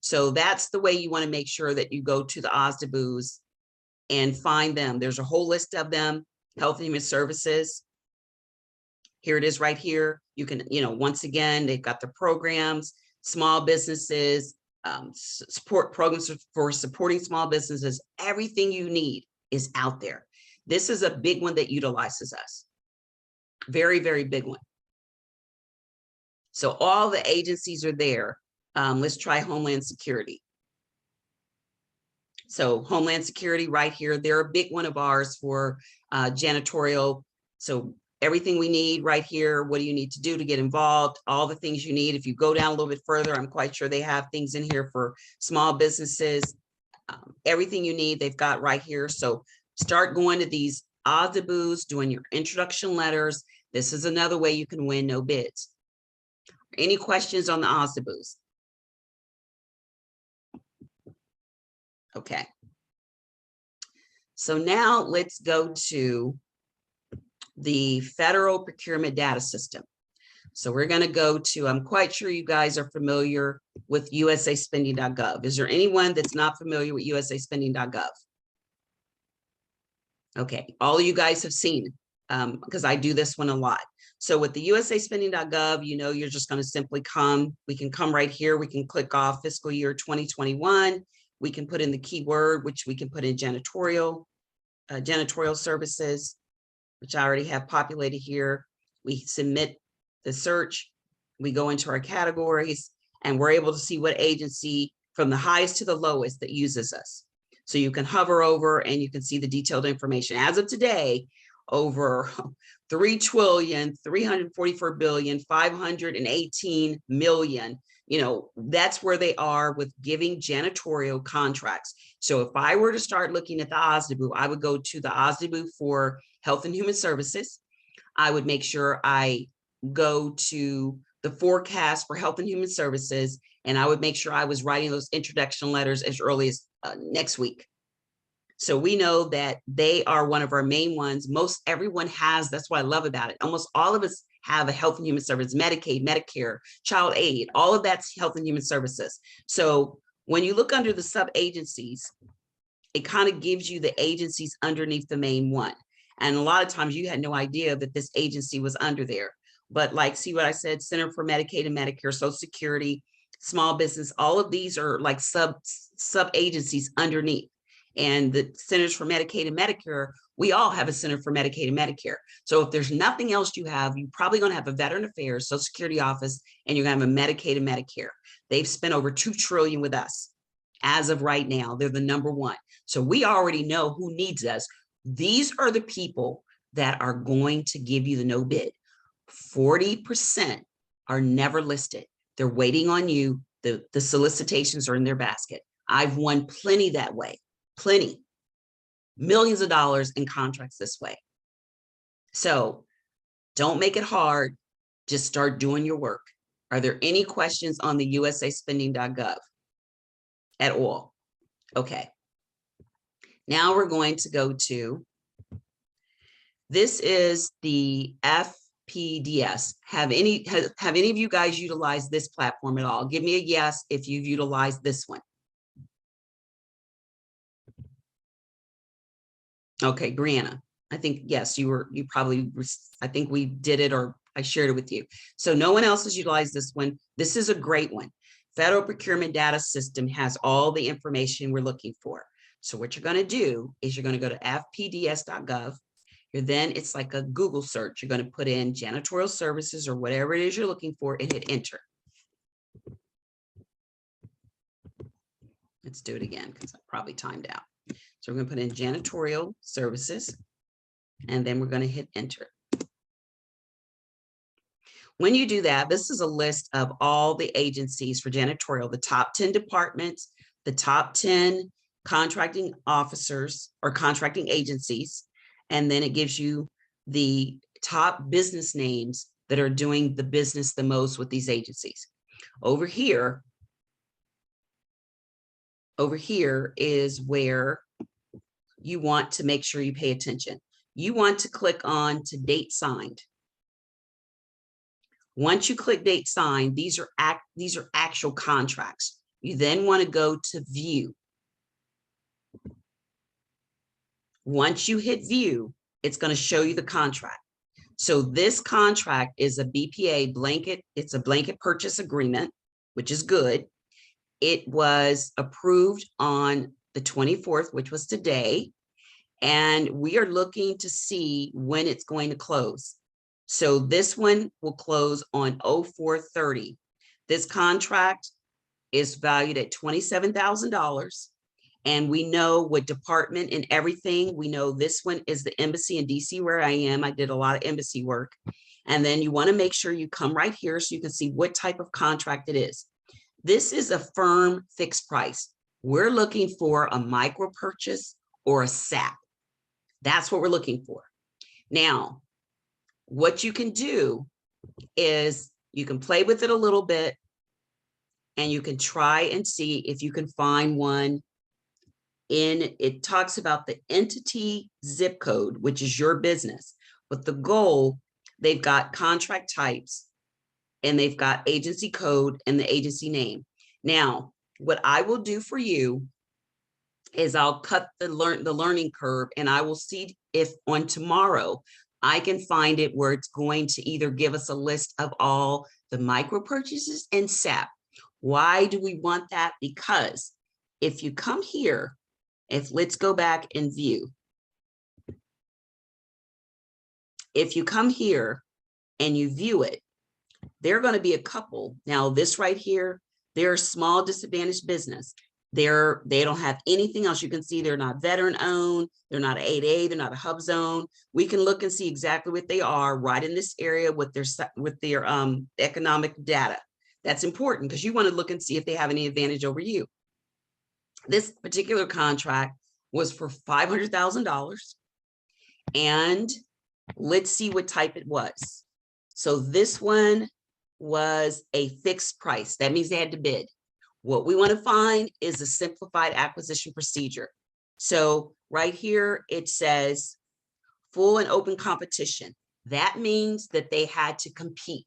[SPEAKER 1] So that's the way you want to make sure that you go to the OSDBUs and find them. There's a whole list of them. Health and Human Services. Here it is right here. You can, once again, they've got the programs, small businesses, support programs for supporting small businesses. Everything you need is out there. This is a big one that utilizes us. Very, very big one. So all the agencies are there. Let's try Homeland Security. So Homeland Security right here, they're a big one of ours for janitorial. So everything we need right here. What do you need to do to get involved? All the things you need. If you go down a little bit further, I'm quite sure they have things in here for small businesses. Everything you need, they've got right here. So start going to these OSDBUs, doing your introduction letters. This is another way you can win no bids. Any questions on the OSDBUs? Okay. So now let's go to the Federal Procurement Data System. So we're going to go to, I'm quite sure you guys are familiar with usaspending.gov. Is there anyone that's not familiar with usaspending.gov? Okay, all of you guys have seen, because I do this one a lot. So with the usaspending.gov, you're just going to simply come, we can come right here. We can click off fiscal year 2021. We can put in the keyword, which we can put in janitorial services, which I already have populated here. We submit the search, we go into our categories, and we're able to see what agency from the highest to the lowest that uses us. So you can hover over and you can see the detailed information. As of today, over 3,344,518,000,000. That's where they are with giving janitorial contracts. So if I were to start looking at the OSDBU, I would go to the OSDBU for Health and Human Services. I would make sure I go to the forecast for Health and Human Services, and I would make sure I was writing those introduction letters as early as next week. So we know that they are one of our main ones. Most everyone has, that's what I love about it. Almost all of us have a Health and Human Service, Medicaid, Medicare, child aid, all of that's Health and Human Services. So when you look under the sub-agencies, it kind of gives you the agencies underneath the main one. And a lot of times you had no idea that this agency was under there. But like, see what I said, Center for Medicaid and Medicare, Social Security, small business, all of these are like sub-agencies underneath. and the Centers for Medicaid and Medicare, we all have a Center for Medicaid and Medicare. So if there's nothing else you have, you're probably going to have a Veteran Affairs, Social Security office, and you're going to have a Medicaid and Medicare. They've spent over $2 trillion with us. As of right now, they're the #1. So we already know who needs us. These are the people that are going to give you the no bid. 40% are never listed. They're waiting on you. The solicitations are in their basket. I've won plenty that way, plenty. Millions of dollars in contracts this way. So don't make it hard. Just start doing your work. Are there any questions on the usaspending.gov at all? Okay. Now we're going to go to, this is the FPDS. Have any of you guys utilized this platform at all? Give me a yes if you've utilized this one. Okay, Brianna, I think, yes, you probably, I think we did it, or I shared it with you. So no one else has utilized this one. This is a great one. Federal Procurement Data System has all the information we're looking for. So what you're going to do is you're going to go to fpds.gov. Then it's like a Google search. You're going to put in janitorial services or whatever it is you're looking for and hit enter. Let's do it again because I probably timed out. So we're going to put in janitorial services, and then we're going to hit enter. When you do that, this is a list of all the agencies for janitorial, the top 10 departments, the top 10 contracting officers or contracting agencies, and then it gives you the top business names that are doing the business the most with these agencies. Over here is where you want to make sure you pay attention. You want to click on to date signed. Once you click date signed, these are actual contracts. You then want to go to view. Once you hit view, it's going to show you the contract. So this contract is a BPA blanket. It's a blanket purchase agreement, which is good. It was approved on the 24th, which was today. And we are looking to see when it's going to close. So this one will close on 04/30. This contract is valued at $27,000. And we know what department and everything. We know this one is the embassy in DC where I am. I did a lot of embassy work. And then you want to make sure you come right here so you can see what type of contract it is. This is a firm fixed price. We're looking for a micro purchase or a SAP. That's what we're looking for. Now, what you can do is you can play with it a little bit and you can try and see if you can find one in, it talks about the entity zip code, which is your business. But the goal, they've got contract types and they've got agency code and the agency name. Now, what I will do for you is I'll cut the learning curve, and I will see if on tomorrow I can find it where it's going to either give us a list of all the micro purchases and SAP. Why do we want that? Because if you come here, let's go back and view. If you come here and you view it, there are going to be a couple. Now, this right here, they're a small disadvantaged business. They don't have anything else. You can see they're not veteran owned. They're not an 8A. They're not a hub zone. We can look and see exactly what they are right in this area with their economic data. That's important because you want to look and see if they have any advantage over you. This particular contract was for $500,000. And let's see what type it was. So this one was a fixed price. That means they had to bid. What we want to find is a simplified acquisition procedure. So right here, it says full and open competition. That means that they had to compete.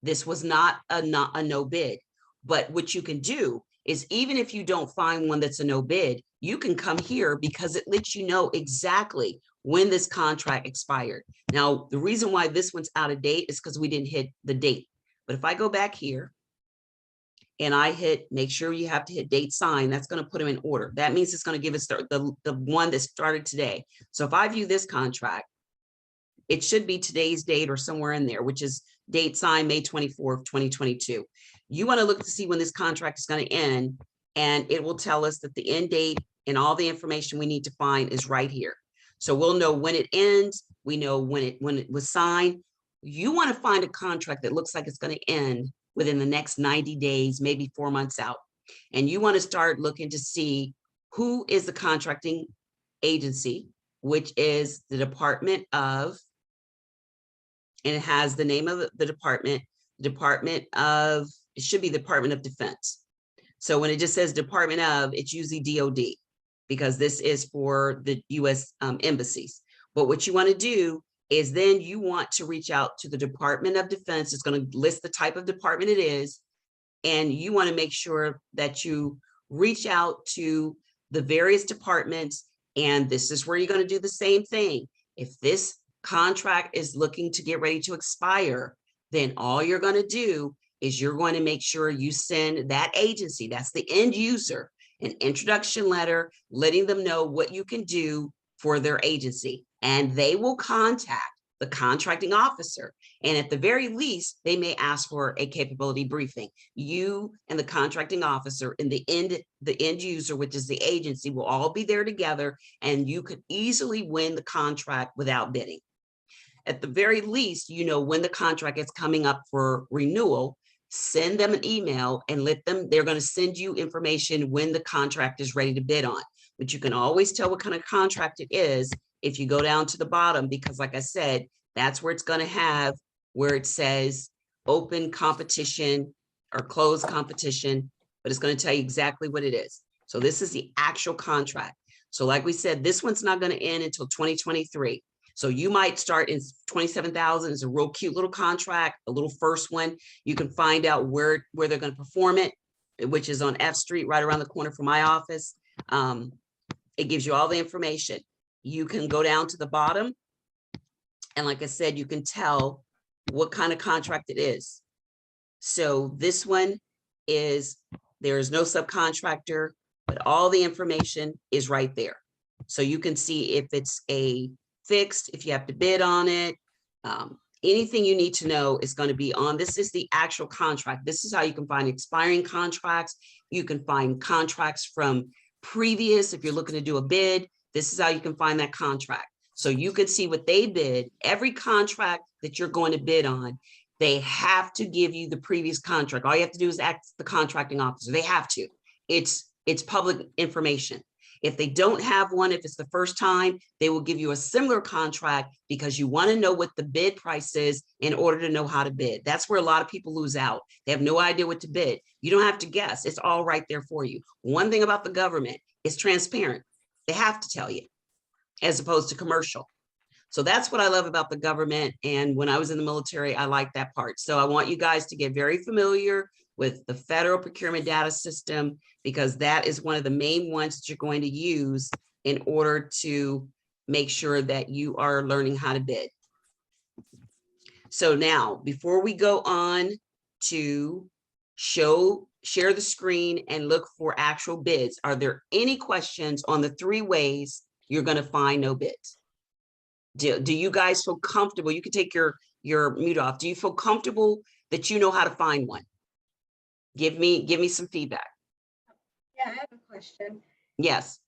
[SPEAKER 1] This was not a no bid. But what you can do is, even if you don't find one that's a no bid, you can come here because it lets you know exactly when this contract expired. Now, the reason why this one's out of date is because we didn't hit the date. But if I go back here and I hit, make sure you have to hit date sign, that's going to put them in order. That means it's going to give us the one that started today. So if I view this contract, it should be today's date or somewhere in there, which is date signed May 24th, 2022. You want to look to see when this contract is going to end, and it will tell us that the end date and all the information we need to find is right here. So we'll know when it ends. We know when it was signed. You want to find a contract that looks like it's going to end within the next 90 days, maybe 4 months out. And you want to start looking to see who is the contracting agency, which is the Department of, and it has the name of the department of, it should be the Department of Defense. So when it just says Department of, it's usually DOD, because this is for the US embassies. But what you want to do is then you want to reach out to the Department of Defense. It's going to list the type of department it is. And you want to make sure that you reach out to the various departments. And this is where you're going to do the same thing. If this contract is looking to get ready to expire, then all you're going to do is you're going to make sure you send that agency, that's the end user, an introduction letter, letting them know what you can do for their agency. And they will contact the contracting officer. And at the very least, they may ask for a capability briefing. You and the contracting officer and the end user, which is the agency, will all be there together, and you could easily win the contract without bidding. At the very least, you know when the contract is coming up for renewal, send them an email and let them, they're going to send you information when the contract is ready to bid on. But you can always tell what kind of contract it is if you go down to the bottom, because like I said, that's where it's going to have where it says open competition or closed competition, but it's going to tell you exactly what it is. So this is the actual contract. So like we said, this one's not going to end until 2023. So you might start in 27,000. It's a real cute little contract, a little first one. You can find out where they're going to perform it, which is on F Street, right around the corner from my office. It gives you all the information. You can go down to the bottom. And like I said, you can tell what kind of contract it is. So this one is, there is no subcontractor, but all the information is right there. So you can see if it's a fixed, if you have to bid on it, anything you need to know is going to be on. This is the actual contract. This is how you can find expiring contracts. You can find contracts from previous. If you're looking to do a bid, this is how you can find that contract. So you can see what they bid. Every contract that you're going to bid on, they have to give you the previous contract. All you have to do is ask the contracting officer. They have to. It's public information. If they don't have one, if it's the first time, they will give you a similar contract because you want to know what the bid price is in order to know how to bid. That's where a lot of people lose out. They have no idea what to bid. You don't have to guess. It's all right there for you. One thing about the government is transparent. They have to tell you, as opposed to commercial. So that's what I love about the government. And when I was in the military, I like that part. So I want you guys to get very familiar with the federal procurement data system, because that is one of the main ones that you're going to use in order to make sure that you are learning how to bid. So now, before we go on to share the screen and look for actual bids, are there any questions on the 3 ways you're going to find no bids? Do you guys feel comfortable? You can take your mute off. Do you feel comfortable that you know how to find one? Give me some feedback.
[SPEAKER 3] Yeah, I have a question.
[SPEAKER 1] Yes.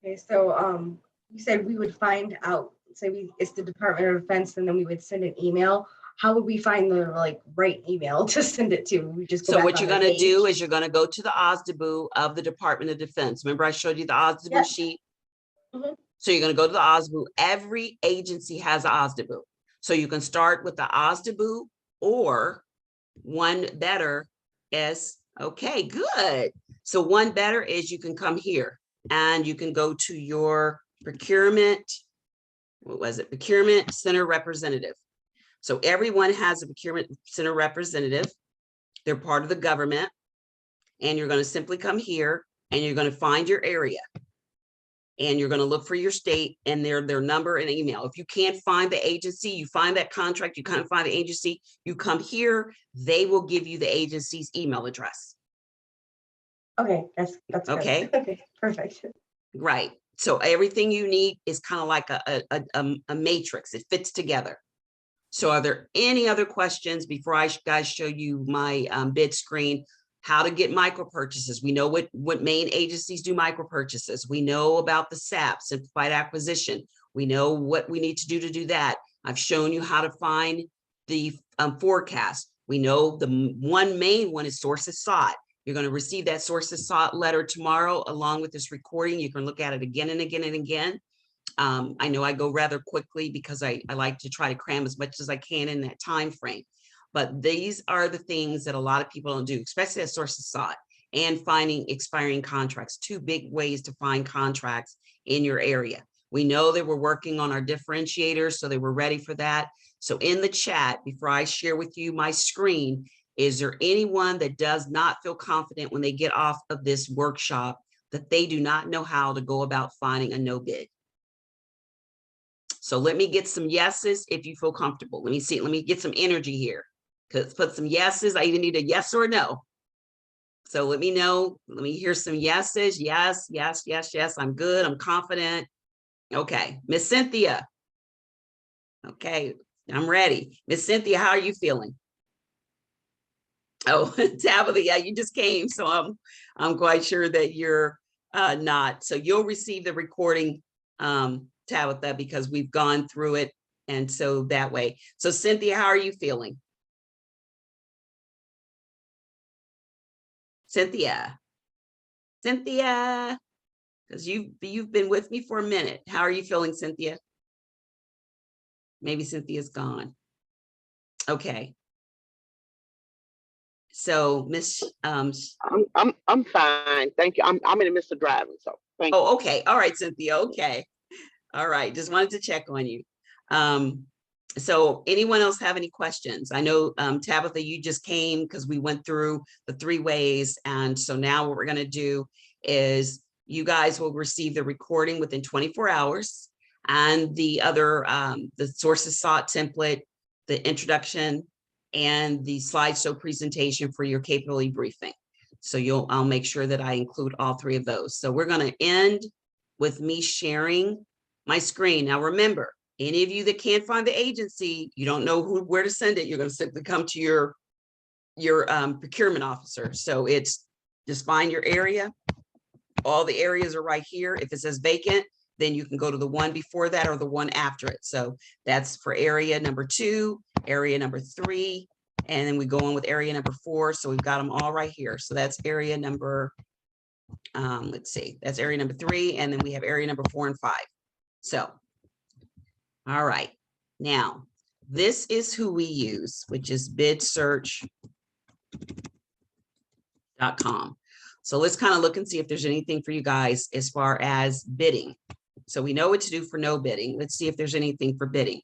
[SPEAKER 3] Okay, so you said we would find out, say it's the Department of Defense, and then we would send an email. How would we find the right email to send it to? We just go
[SPEAKER 1] So
[SPEAKER 3] back
[SPEAKER 1] what
[SPEAKER 3] on
[SPEAKER 1] you're
[SPEAKER 3] the
[SPEAKER 1] going to
[SPEAKER 3] page?
[SPEAKER 1] do is you're going to go to the OSDBU of the Department of Defense. Remember I showed you the OSDBU
[SPEAKER 3] Yep.
[SPEAKER 1] sheet?
[SPEAKER 3] Mhm.
[SPEAKER 1] So you're going to go to the OSDBU. Every agency has an OSDBU. So you can start with the OSDBU, or one better is, okay, good. So one better is you can come here and you can go to your procurement. What was it? Procurement Center representative. So everyone has a procurement center representative. They're part of the government. And you're going to simply come here and you're going to find your area. And you're going to look for your state and their number and email. If you can't find the agency, you find that contract, you can't find the agency, you come here, they will give you the agency's email address.
[SPEAKER 3] Okay, that's good.
[SPEAKER 1] Okay.
[SPEAKER 3] Okay, perfect.
[SPEAKER 1] Right. So everything you need is kind of like a matrix. It fits together. So are there any other questions before I guys show you my bid screen? How to get micro purchases. We know what main agencies do micro purchases. We know about the SAP, Simplified Acquisition. We know what we need to do that. I've shown you how to find the forecast. We know the one main one is sources sought. You're going to receive that sources sought letter tomorrow along with this recording. You can look at it again and again and again. I know I go rather quickly because I like to try to cram as much as I can in that time frame. But these are the things that a lot of people don't do, especially as sources sought and finding expiring contracts. Two big ways to find contracts in your area. We know that we're working on our differentiators, so they were ready for that. So in the chat, before I share with you my screen, is there anyone that does not feel confident when they get off of this workshop that they do not know how to go about finding a no bid? So let me get some yeses if you feel comfortable. Let me see, let me get some energy here. Because put some yeses. I either need a yes or a no. So let me know. Let me hear some yeses. Yes, yes, yes, yes. I'm good. I'm confident. Okay. Miss Cynthia. Okay. I'm ready. Miss Cynthia, how are you feeling? Oh, Tabitha, yeah, you just came. So I'm quite sure that you're not. So you'll receive the recording, Tabitha, because we've gone through it. And so that way. So Cynthia, how are you feeling? Cynthia, because you've been with me for a minute. How are you feeling, Cynthia? Maybe Cynthia's gone. Okay. So Miss
[SPEAKER 2] I'm fine. Thank you. I'm in the midst of driving, so thank you.
[SPEAKER 1] Oh, okay. All right, Cynthia. Okay. All right. Just wanted to check on you. So anyone else have any questions? I know Tabitha, you just came because we went through the 3 ways. And so now what we're going to do is you guys will receive the recording within 24 hours and the other, the sources sought template, the introduction, and the slideshow presentation for your capability briefing. So I'll make sure that I include all 3 of those. So we're going to end with me sharing my screen. Now, remember, any of you that can't find the agency, you don't know where to send it, you're going to simply come to your procurement officer. So it's just find your area. All the areas are right here. If it says vacant, then you can go to the one before that or the one after it. So that's for area number 2, area number 3, and then we go on with area number 4. So we've got them all right here. So that's area number, let's see, that's area number 3, and then we have area number 4 and 5. So, all right, now this is who we use, which is bidsearch.com. So let's kind of look and see if there's anything for you guys as far as bidding. So we know what to do for no bidding. Let's see if there's anything for bidding.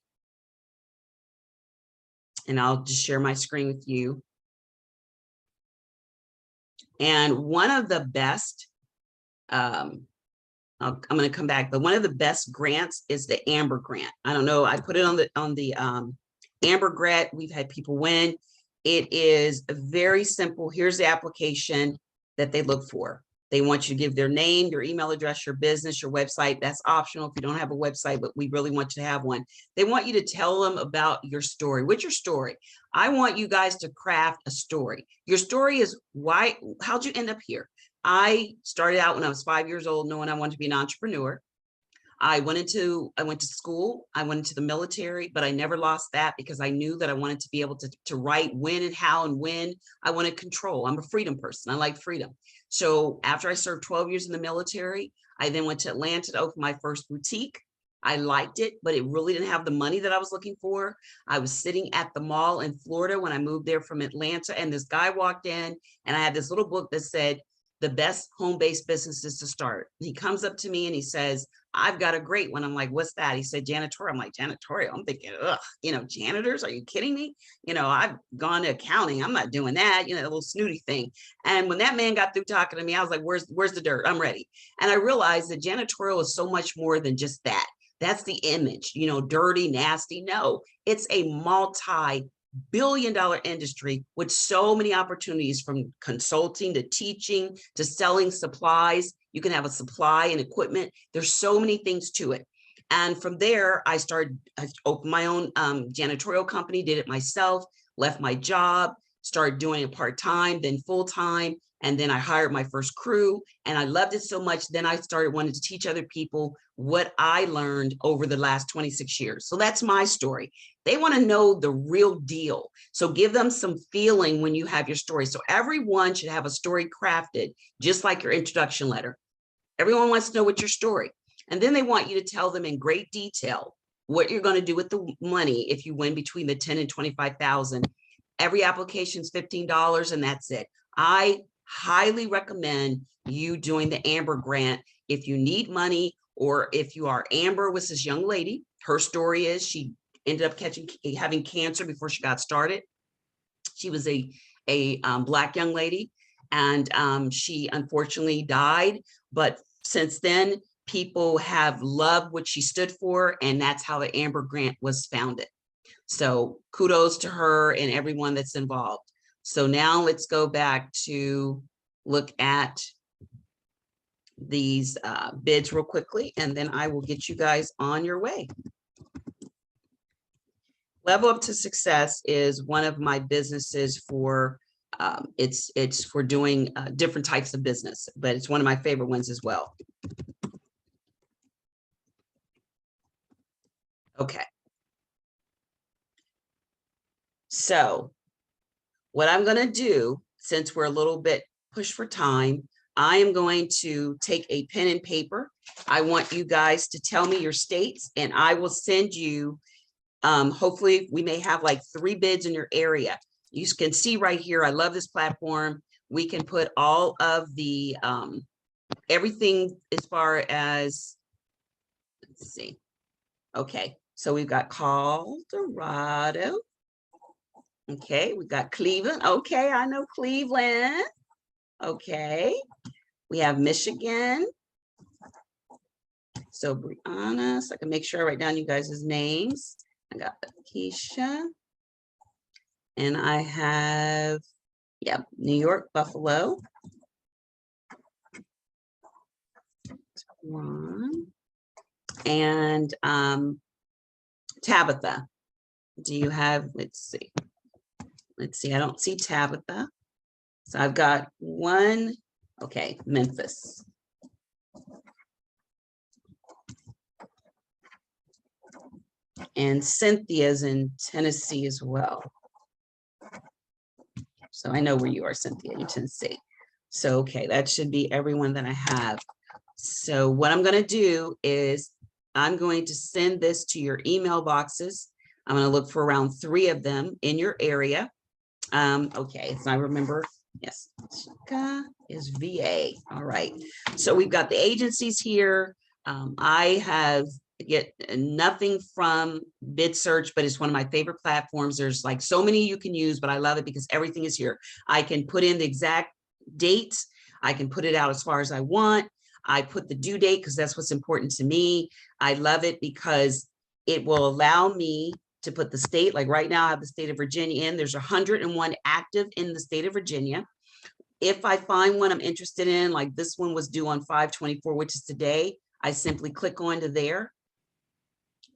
[SPEAKER 1] And I'll just share my screen with you. And one of the best, I'm going to come back, but one of the best grants is the Amber grant. I don't know. I put it on the Amber grant. We've had people win. It is very simple. Here's the application that they look for. They want you to give their name, your email address, your business, your website. That's optional if you don't have a website, but we really want you to have one. They want you to tell them about your story. What's your story? I want you guys to craft a story. Your story is how'd you end up here? I started out when I was 5 years old, knowing I wanted to be an entrepreneur. I went to school, I went into the military, but I never lost that because I knew that I wanted to be able to write when and how and when. I wanted control. I'm a freedom person. I like freedom. So after I served 12 years in the military, I then went to Atlanta to open my first boutique. I liked it, but it really didn't have the money that I was looking for. I was sitting at the mall in Florida when I moved there from Atlanta, and this guy walked in and I had this little book that said, the best home-based businesses to start. He comes up to me and he says, I've got a great one. I'm like, what's that? He said, janitorial. I'm like, janitorial? I'm thinking, ugh, janitors? Are you kidding me? I've gone to accounting. I'm not doing that, a little snooty thing. And when that man got through talking to me, I was like, where's the dirt? I'm ready. And I realized that janitorial is so much more than just that. That's the image, dirty, nasty. No, it's a multi billion-dollar industry with so many opportunities, from consulting to teaching to selling supplies. You can have a supply and equipment. There's so many things to it. And from there, I opened my own janitorial company, did it myself, left my job, started doing it part-time, then full-time. And then I hired my first crew, and I loved it so much. Then I started wanting to teach other people what I learned over the last 26 years. So that's my story. They want to know the real deal. So give them some feeling when you have your story. So everyone should have a story crafted, just like your introduction letter. Everyone wants to know what's your story. And then they want you to tell them in great detail what you're going to do with the money if you win between the 10 and 25,000. Every application is $15, and that's it. I highly recommend you doing the Amber grant if you need money, or if you are. Amber was this young lady. Her story is she ended up having cancer before she got started. She was a Black young lady, and she unfortunately died. But since then, people have loved what she stood for, and that's how the Amber grant was founded. So kudos to her and everyone that's involved. So now let's go back to look at these bids real quickly, and then I will get you guys on your way. Level Up to Success is one of my businesses for, it's for doing different types of business, but it's one of my favorite ones as well. Okay. So what I'm going to do, since we're a little bit pushed for time, I am going to take a pen and paper. I want you guys to tell me your states, and I will send you, hopefully we may have like 3 bids in your area. You can see right here, I love this platform. We can put all of the, everything as far as, let's see. Okay, so we've got Colorado. Okay, we got Cleveland. Okay, I know Cleveland. Okay, we have Michigan. So Brianna, so I can make sure I write down you guys' names. I got Keisha. And I have, yeah, New York, Buffalo. One. And Tabitha. Do you have, let's see, I don't see Tabitha. So I've got 1, okay, Memphis. And Cynthia's in Tennessee as well. So I know where you are, Cynthia, in Tennessee. So, okay, that should be everyone that I have. So what I'm going to do is I'm going to send this to your email boxes. I'm going to look for around 3 of them in your area. Okay, so I remember, yes, is VA. All right. So we've got the agencies here. I have get nothing from Bid Search, but it's one of my favorite platforms. There's like so many you can use, but I love it because everything is here. I can put in the exact dates. I can put it out as far as I want. I put the due date because that's what's important to me. I love it because it will allow me to put the state, like right now I have the state of Virginia in. There's 101 active in the state of Virginia. If I find one I'm interested in, like this one was due on 5/24, which is today, I simply click onto there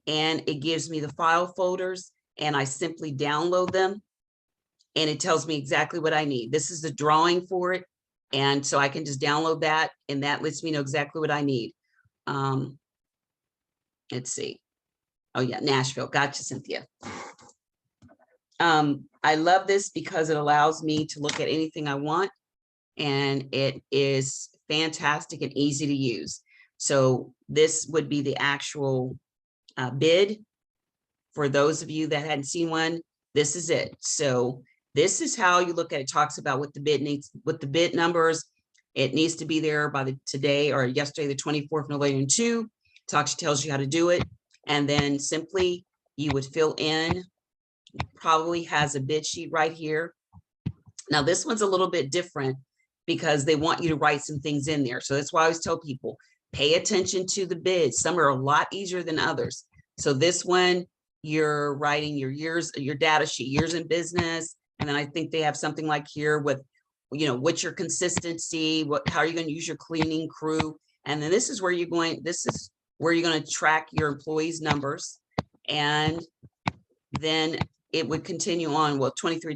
[SPEAKER 1] and it gives me the file folders and I simply download them and it tells me exactly what I need. This is the drawing for it. And so I can just download that and that lets me know exactly what I need. Let's see. Oh yeah, Nashville. Gotcha, Cynthia. I love this because it allows me to look at anything I want and it is fantastic and easy to use. So this would be the actual bid. For those of you that hadn't seen one, this is it. So this is how you look at it. Talks about what the bid needs, what the bid numbers. It needs to be there by the today or yesterday, the 24th, no later than 2. Tells you how to do it. And then simply you would fill in, probably has a bid sheet right here. Now this one's a little bit different because they want you to write some things in there. So that's why I always tell people, pay attention to the bids. Some are a lot easier than others. So this one, you're writing your years, your data sheet, years in business. And then I think they have something like here with, you know, what's your consistency, how are you going to use your cleaning crew? And then this is where you're going, this is where you're going to track your employees' numbers. And then it would continue on, well, 23.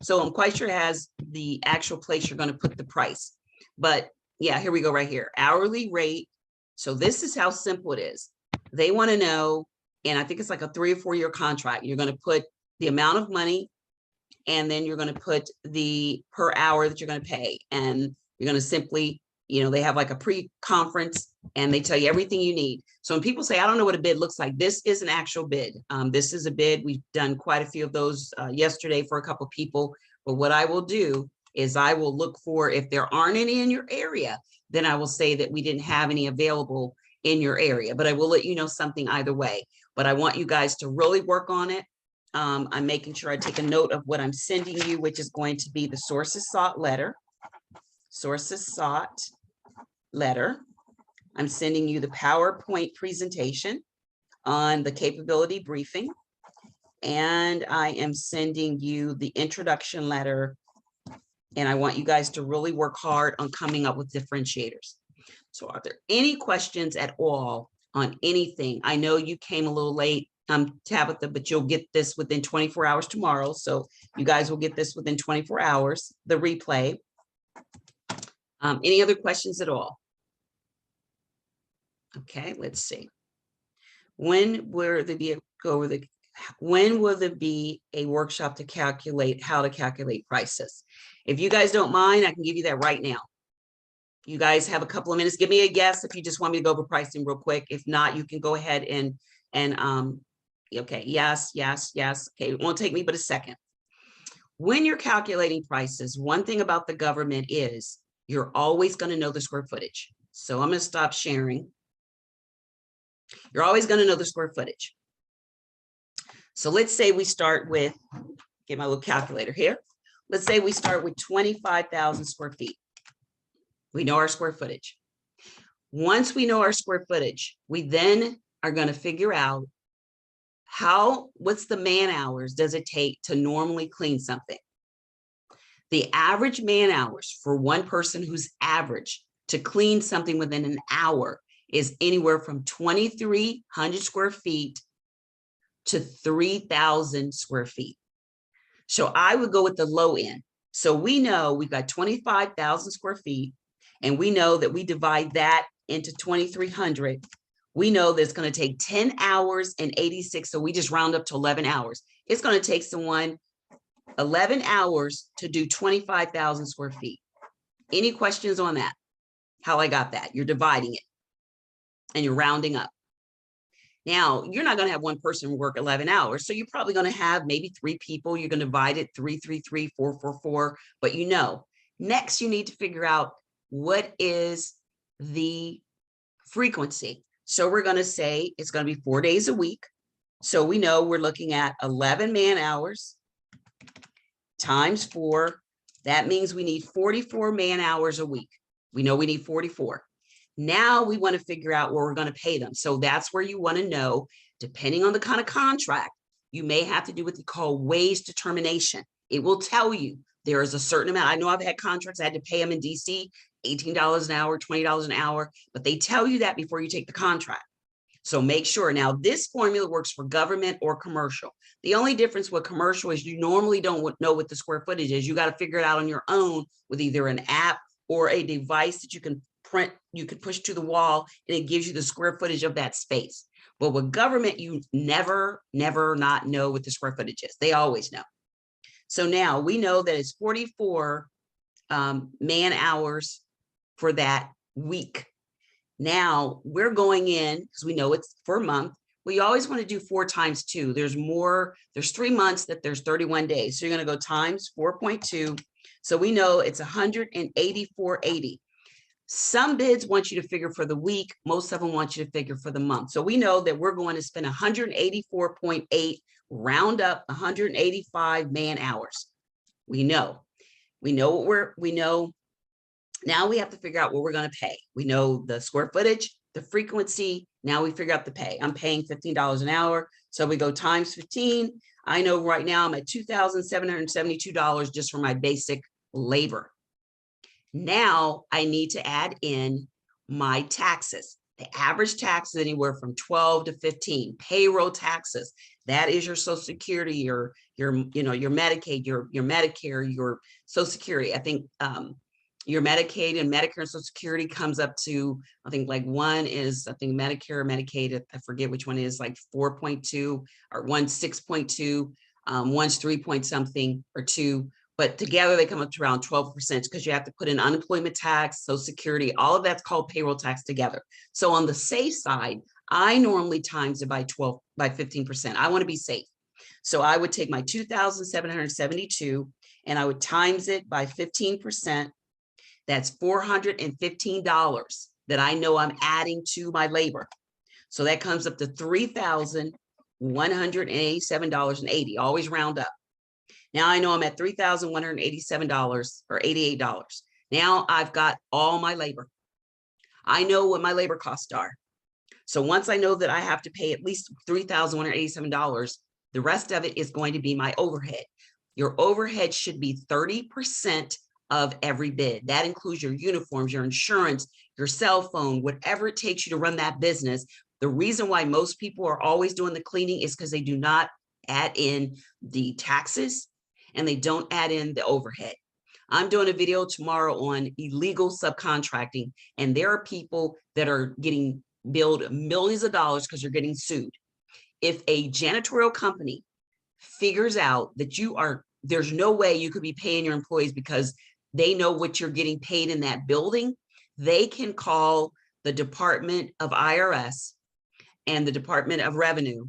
[SPEAKER 1] So I'm quite sure it has the actual place you're going to put the price. But yeah, here we go right here, hourly rate. So this is how simple it is. They want to know, and I think it's like a 3 or 4 year contract. You're going to put the amount of money, and then you're going to put the per hour that you're going to pay. And you're going to simply, you know, they have like a pre-conference and they tell you everything you need. So when people say, I don't know what a bid looks like, this is an actual bid. This is a bid. We've done quite a few of those yesterday for a couple of people. But what I will do is I will look for, if there aren't any in your area, then I will say that we didn't have any available in your area, but I will let you know something either way. But I want you guys to really work on it. I'm making sure I take a note of what I'm sending you, which is going to be the sources sought letter. Sources sought letter. I'm sending you the PowerPoint presentation on the capability briefing. And I am sending you the introduction letter. And I want you guys to really work hard on coming up with differentiators. So are there any questions at all on anything? I know you came a little late, Tabitha, but you'll get this within 24 hours tomorrow. So you guys will get this within 24 hours, the replay. Any other questions at all? Okay, let's see. When will there be when will there be a workshop to calculate how to calculate prices? If you guys don't mind, I can give you that right now. You guys have a couple of minutes. Give me a guess if you just want me to go over pricing real quick. If not, you can go ahead and okay, yes. Okay, it won't take me but a second. When you're calculating prices, one thing about the government is you're always going to know the square footage. So I'm going to stop sharing. You're always going to know the square footage. So let's say we start with, get my little calculator here. Let's say we start with 25,000 square feet. We know our square footage. Once we know our square footage, we then are going to figure out what's the man hours does it take to normally clean something? The average man hours for one person who's average to clean something within an hour is anywhere from 2,300 square feet to 3,000 square feet. So I would go with the low end. So we know we've got 25,000 square feet, and we know that we divide that into 2,300. We know that it's going to take 10 hours and 86. So we just round up to 11 hours. It's going to take someone 11 hours to do 25,000 square feet. Any questions on that? How I got that? You're dividing it and you're rounding up. Now, you're not going to have one person work 11 hours. So you're probably going to have maybe 3 people. You're going to divide it 3, 3, 3, 4, 4, 4. But you know, next you need to figure out what is the frequency. So we're going to say it's going to be 4 days a week. So we know we're looking at 11 man hours times 4. That means we need 44 man hours a week. We know we need 44. Now we want to figure out where we're going to pay them. So that's where you want to know, depending on the kind of contract, you may have to do what they call wage determination. It will tell you there is a certain amount. I know I've had contracts, I had to pay them in DC, $18 an hour, $20 an hour, but they tell you that before you take the contract. So make sure. Now, this formula works for government or commercial. The only difference with commercial is you normally don't know what the square footage is. You got to figure it out on your own with either an app or a device that you can print, you could push to the wall, and it gives you the square footage of that space. But with government, you never not know what the square footage is. They always know. So now we know that it's 44 man hours for that week. Now we're going in, because we know it's for a month. We always want to do 4 times 2. There's 3 months that there's 31 days. So you're going to go times 4.2. So we know it's 184.80. Some bids want you to figure for the week. Most of them want you to figure for the month. So we know that we're going to spend 184.8, round up 185 man hours. We know what we know. Now we have to figure out what we're going to pay. We know the square footage. the frequency, now we figure out the pay. I'm paying $15 an hour. So we go times 15. I know right now I'm at $2,772 just for my basic labor. Now I need to add in my taxes. The average tax is anywhere from 12 to 15. Payroll taxes. That is your Social Security, your Medicaid, your Medicare, your Social Security. I think your Medicaid and Medicare and Social Security comes up to, I think like one is, I think Medicare or Medicaid, I forget which one is, like 4.2 or one's 6.2, one's 3 point something or 2. But together they come up to around 12% because you have to put in unemployment tax, Social Security, all of that's called payroll tax together. So on the safe side, I normally times it by 15%. I want to be safe. So I would take my 2,772 and I would times it by 15%. That's $415 that I know I'm adding to my labor. So that comes up to $3,187.80. Always round up. Now I know I'm at $3,187 or $88. Now I've got all my labor. I know what my labor costs are. So once I know that I have to pay at least $3,187, the rest of it is going to be my overhead. Your overhead should be 30% of every bid. That includes your uniforms, your insurance, your cell phone, whatever it takes you to run that business. The reason why most people are always doing the cleaning is because they do not add in the taxes and they don't add in the overhead. I'm doing a video tomorrow on illegal subcontracting, and there are people that are getting billed millions of dollars because you're getting sued. If a janitorial company figures out that there's no way you could be paying your employees because they know what you're getting paid in that building, they can call the Department of IRS and the Department of Revenue,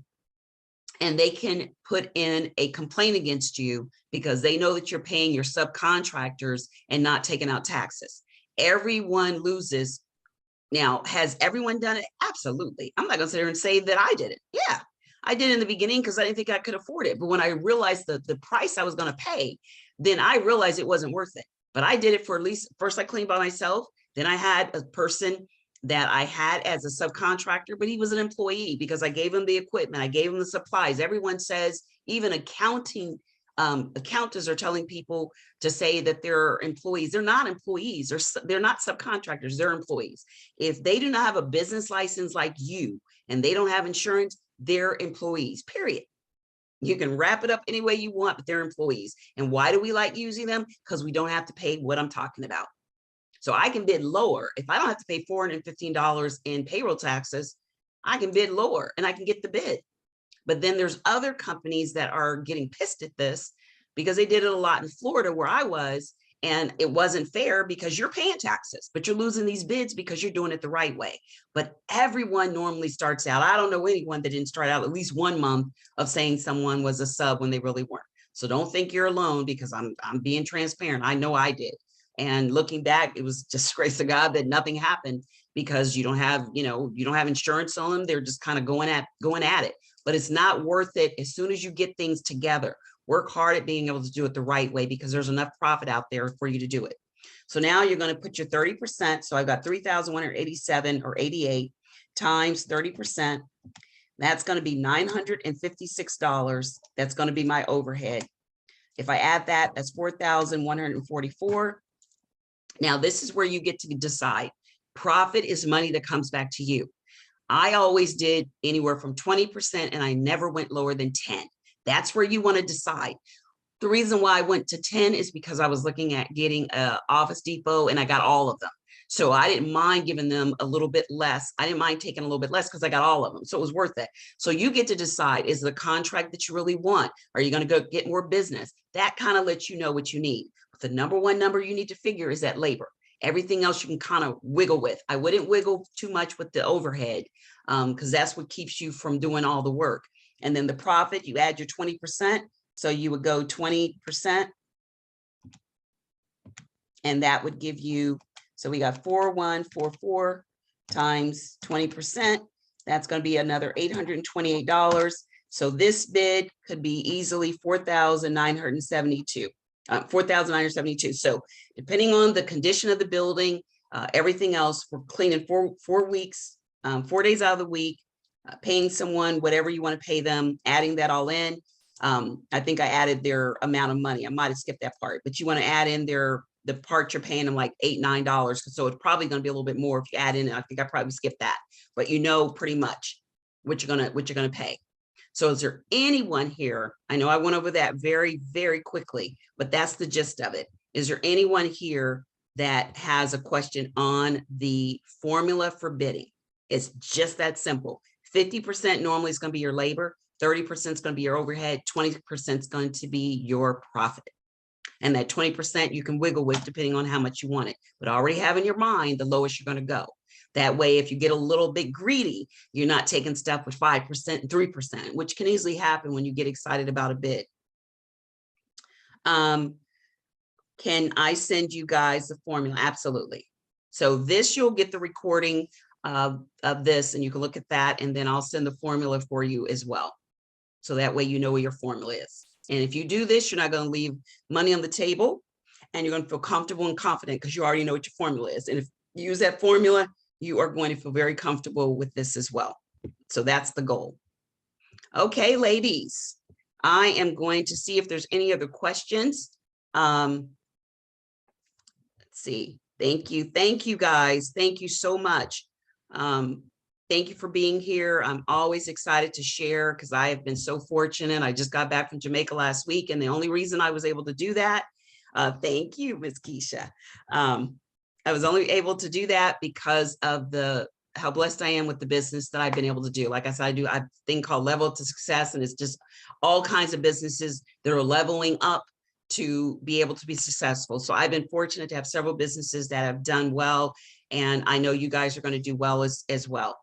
[SPEAKER 1] and they can put in a complaint against you because they know that you're paying your subcontractors and not taking out taxes. Everyone loses. Now, has everyone done it? Absolutely. I'm not going to sit here and say that I did it. Yeah, I did in the beginning because I didn't think I could afford it. But when I realized the price I was going to pay, then I realized it wasn't worth it. But I did it for at least, first I cleaned by myself. Then I had a person that I had as a subcontractor, but he was an employee because I gave him the equipment, I gave him the supplies. Everyone says, even accountants are telling people to say that they're employees. They're not employees, they're not subcontractors, they're employees. If they do not have a business license like you and they don't have insurance, they're employees, period. You can wrap it up any way you want, but they're employees. And why do we like using them? Because we don't have to pay what I'm talking about. So I can bid lower. If I don't have to pay $415 in payroll taxes, I can bid lower and I can get the bid. But then there's other companies that are getting pissed at this because they did it a lot in Florida where I was, and it wasn't fair because you're paying taxes, but you're losing these bids because you're doing it the right way. But everyone normally starts out. I don't know anyone that didn't start out at least 1 month of saying someone was a sub when they really weren't. So don't think you're alone because I'm being transparent. I know I did. And looking back, it was just grace of God that nothing happened because you don't have insurance on them. They're just kind of going at it. But it's not worth it. As soon as you get things together, work hard at being able to do it the right way because there's enough profit out there for you to do it. So now you're going to put your 30%. So I've got 3,187 or 88 times 30%. That's going to be $956. That's going to be my overhead. If I add that, that's 4,144. Now, this is where you get to decide. Profit is money that comes back to you. I always did anywhere from 20%, and I never went lower than 10. That's where you want to decide. The reason why I went to 10 is because I was looking at getting a Office Depot, and I got all of them. So I didn't mind giving them a little bit less. I didn't mind taking a little bit less because I got all of them. So it was worth it. So you get to decide, is the contract that you really want? Are you going to go get more business? That kind of lets you know what you need. But the number one number you need to figure is that labor. Everything else you can kind of wiggle with. I wouldn't wiggle too much with the overhead because that's what keeps you from doing all the work. And then the profit, you add your 20%. So you would go 20%. And that would give you, so we got 4,144 times 20%. That's going to be another $828. So this bid could be easily 4,972. 4,972. So depending on the condition of the building, everything else, we're cleaning four weeks 4 days out of the week, paying someone whatever you want to pay them, adding that all in. I think I added their amount of money. I might have skipped that part, but you want to add in the part you're paying them like $8, $9. So it's probably going to be a little bit more if you add in. I think I probably skipped that, but you know pretty much what you're gonna pay. So is there anyone here? I know I went over that very, very quickly, but that's the gist of it. Is there anyone here that has a question on the formula for bidding? It's just that simple. 50% normally is going to be your labor, 30% is going to be your overhead, 20% is going to be your profit. And that 20% you can wiggle with depending on how much you want it, but already have in your mind the lowest you're going to go. That way, if you get a little bit greedy, you're not taking stuff with 5% and 3%, which can easily happen when you get excited about a bid. Can I send you guys the formula? Absolutely. So this, you'll get the recording of this and you can look at that, and then I'll send the formula for you as well. So that way you know where your formula is. And if you do this, you're not going to leave money on the table and you're going to feel comfortable and confident because you already know what your formula is. And if you use that formula, you are going to feel very comfortable with this as well. So that's the goal. Okay, ladies, I am going to see if there's any other questions. Let's see. Thank you. Thank you, guys. Thank you so much. Thank you for being here. I'm always excited to share because I have been so fortunate. I just got back from Jamaica last week, and the only reason I was able to do that, thank you, Ms. Keisha. I was only able to do that because of how blessed I am with the business that I've been able to do. Like I said, I do a thing called Level to Success, and it's just all kinds of businesses that are leveling up to be able to be successful. So I've been fortunate to have several businesses that have done well, and I know you guys are going to do well as well.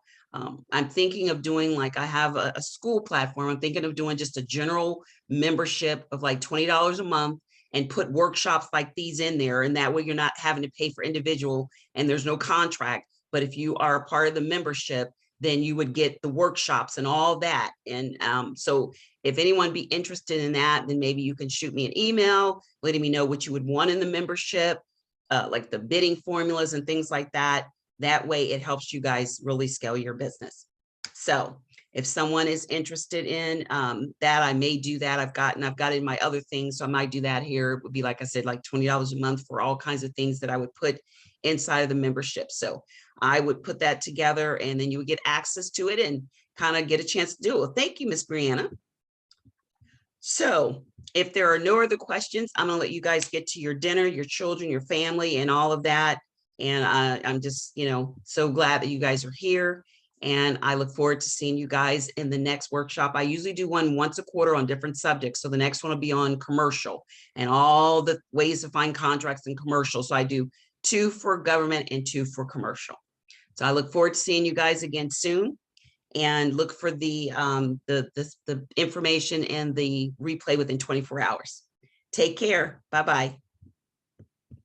[SPEAKER 1] I'm thinking of doing, like, I have a school platform. I'm thinking of doing just a general membership of like $20 a month and put workshops like these in there. And that way you're not having to pay for individual and there's no contract. But if you are a part of the membership, then you would get the workshops and all that. And so if anyone be interested in that, then maybe you can shoot me an email, letting me know what you would want in the membership, like the bidding formulas and things like that. That way it helps you guys really scale your business. So if someone is interested in that, I may do that. I've got it in my other things. So I might do that here. It would be, like I said, like $20 a month for all kinds of things that I would put inside of the membership. So I would put that together and then you would get access to it and kind of get a chance to do it. Well, thank you, Miss Brianna. So if there are no other questions, I'm going to let you guys get to your dinner, your children, your family, and all of that. And I'm just, so glad that you guys are here. And I look forward to seeing you guys in the next workshop. I usually do one once a quarter on different subjects. So the next one will be on commercial and all the ways to find contracts in commercial. So I do 2 for government and 2 for commercial. So I look forward to seeing you guys again soon, and look for the information and the replay within 24 hours. Take care. Bye-bye.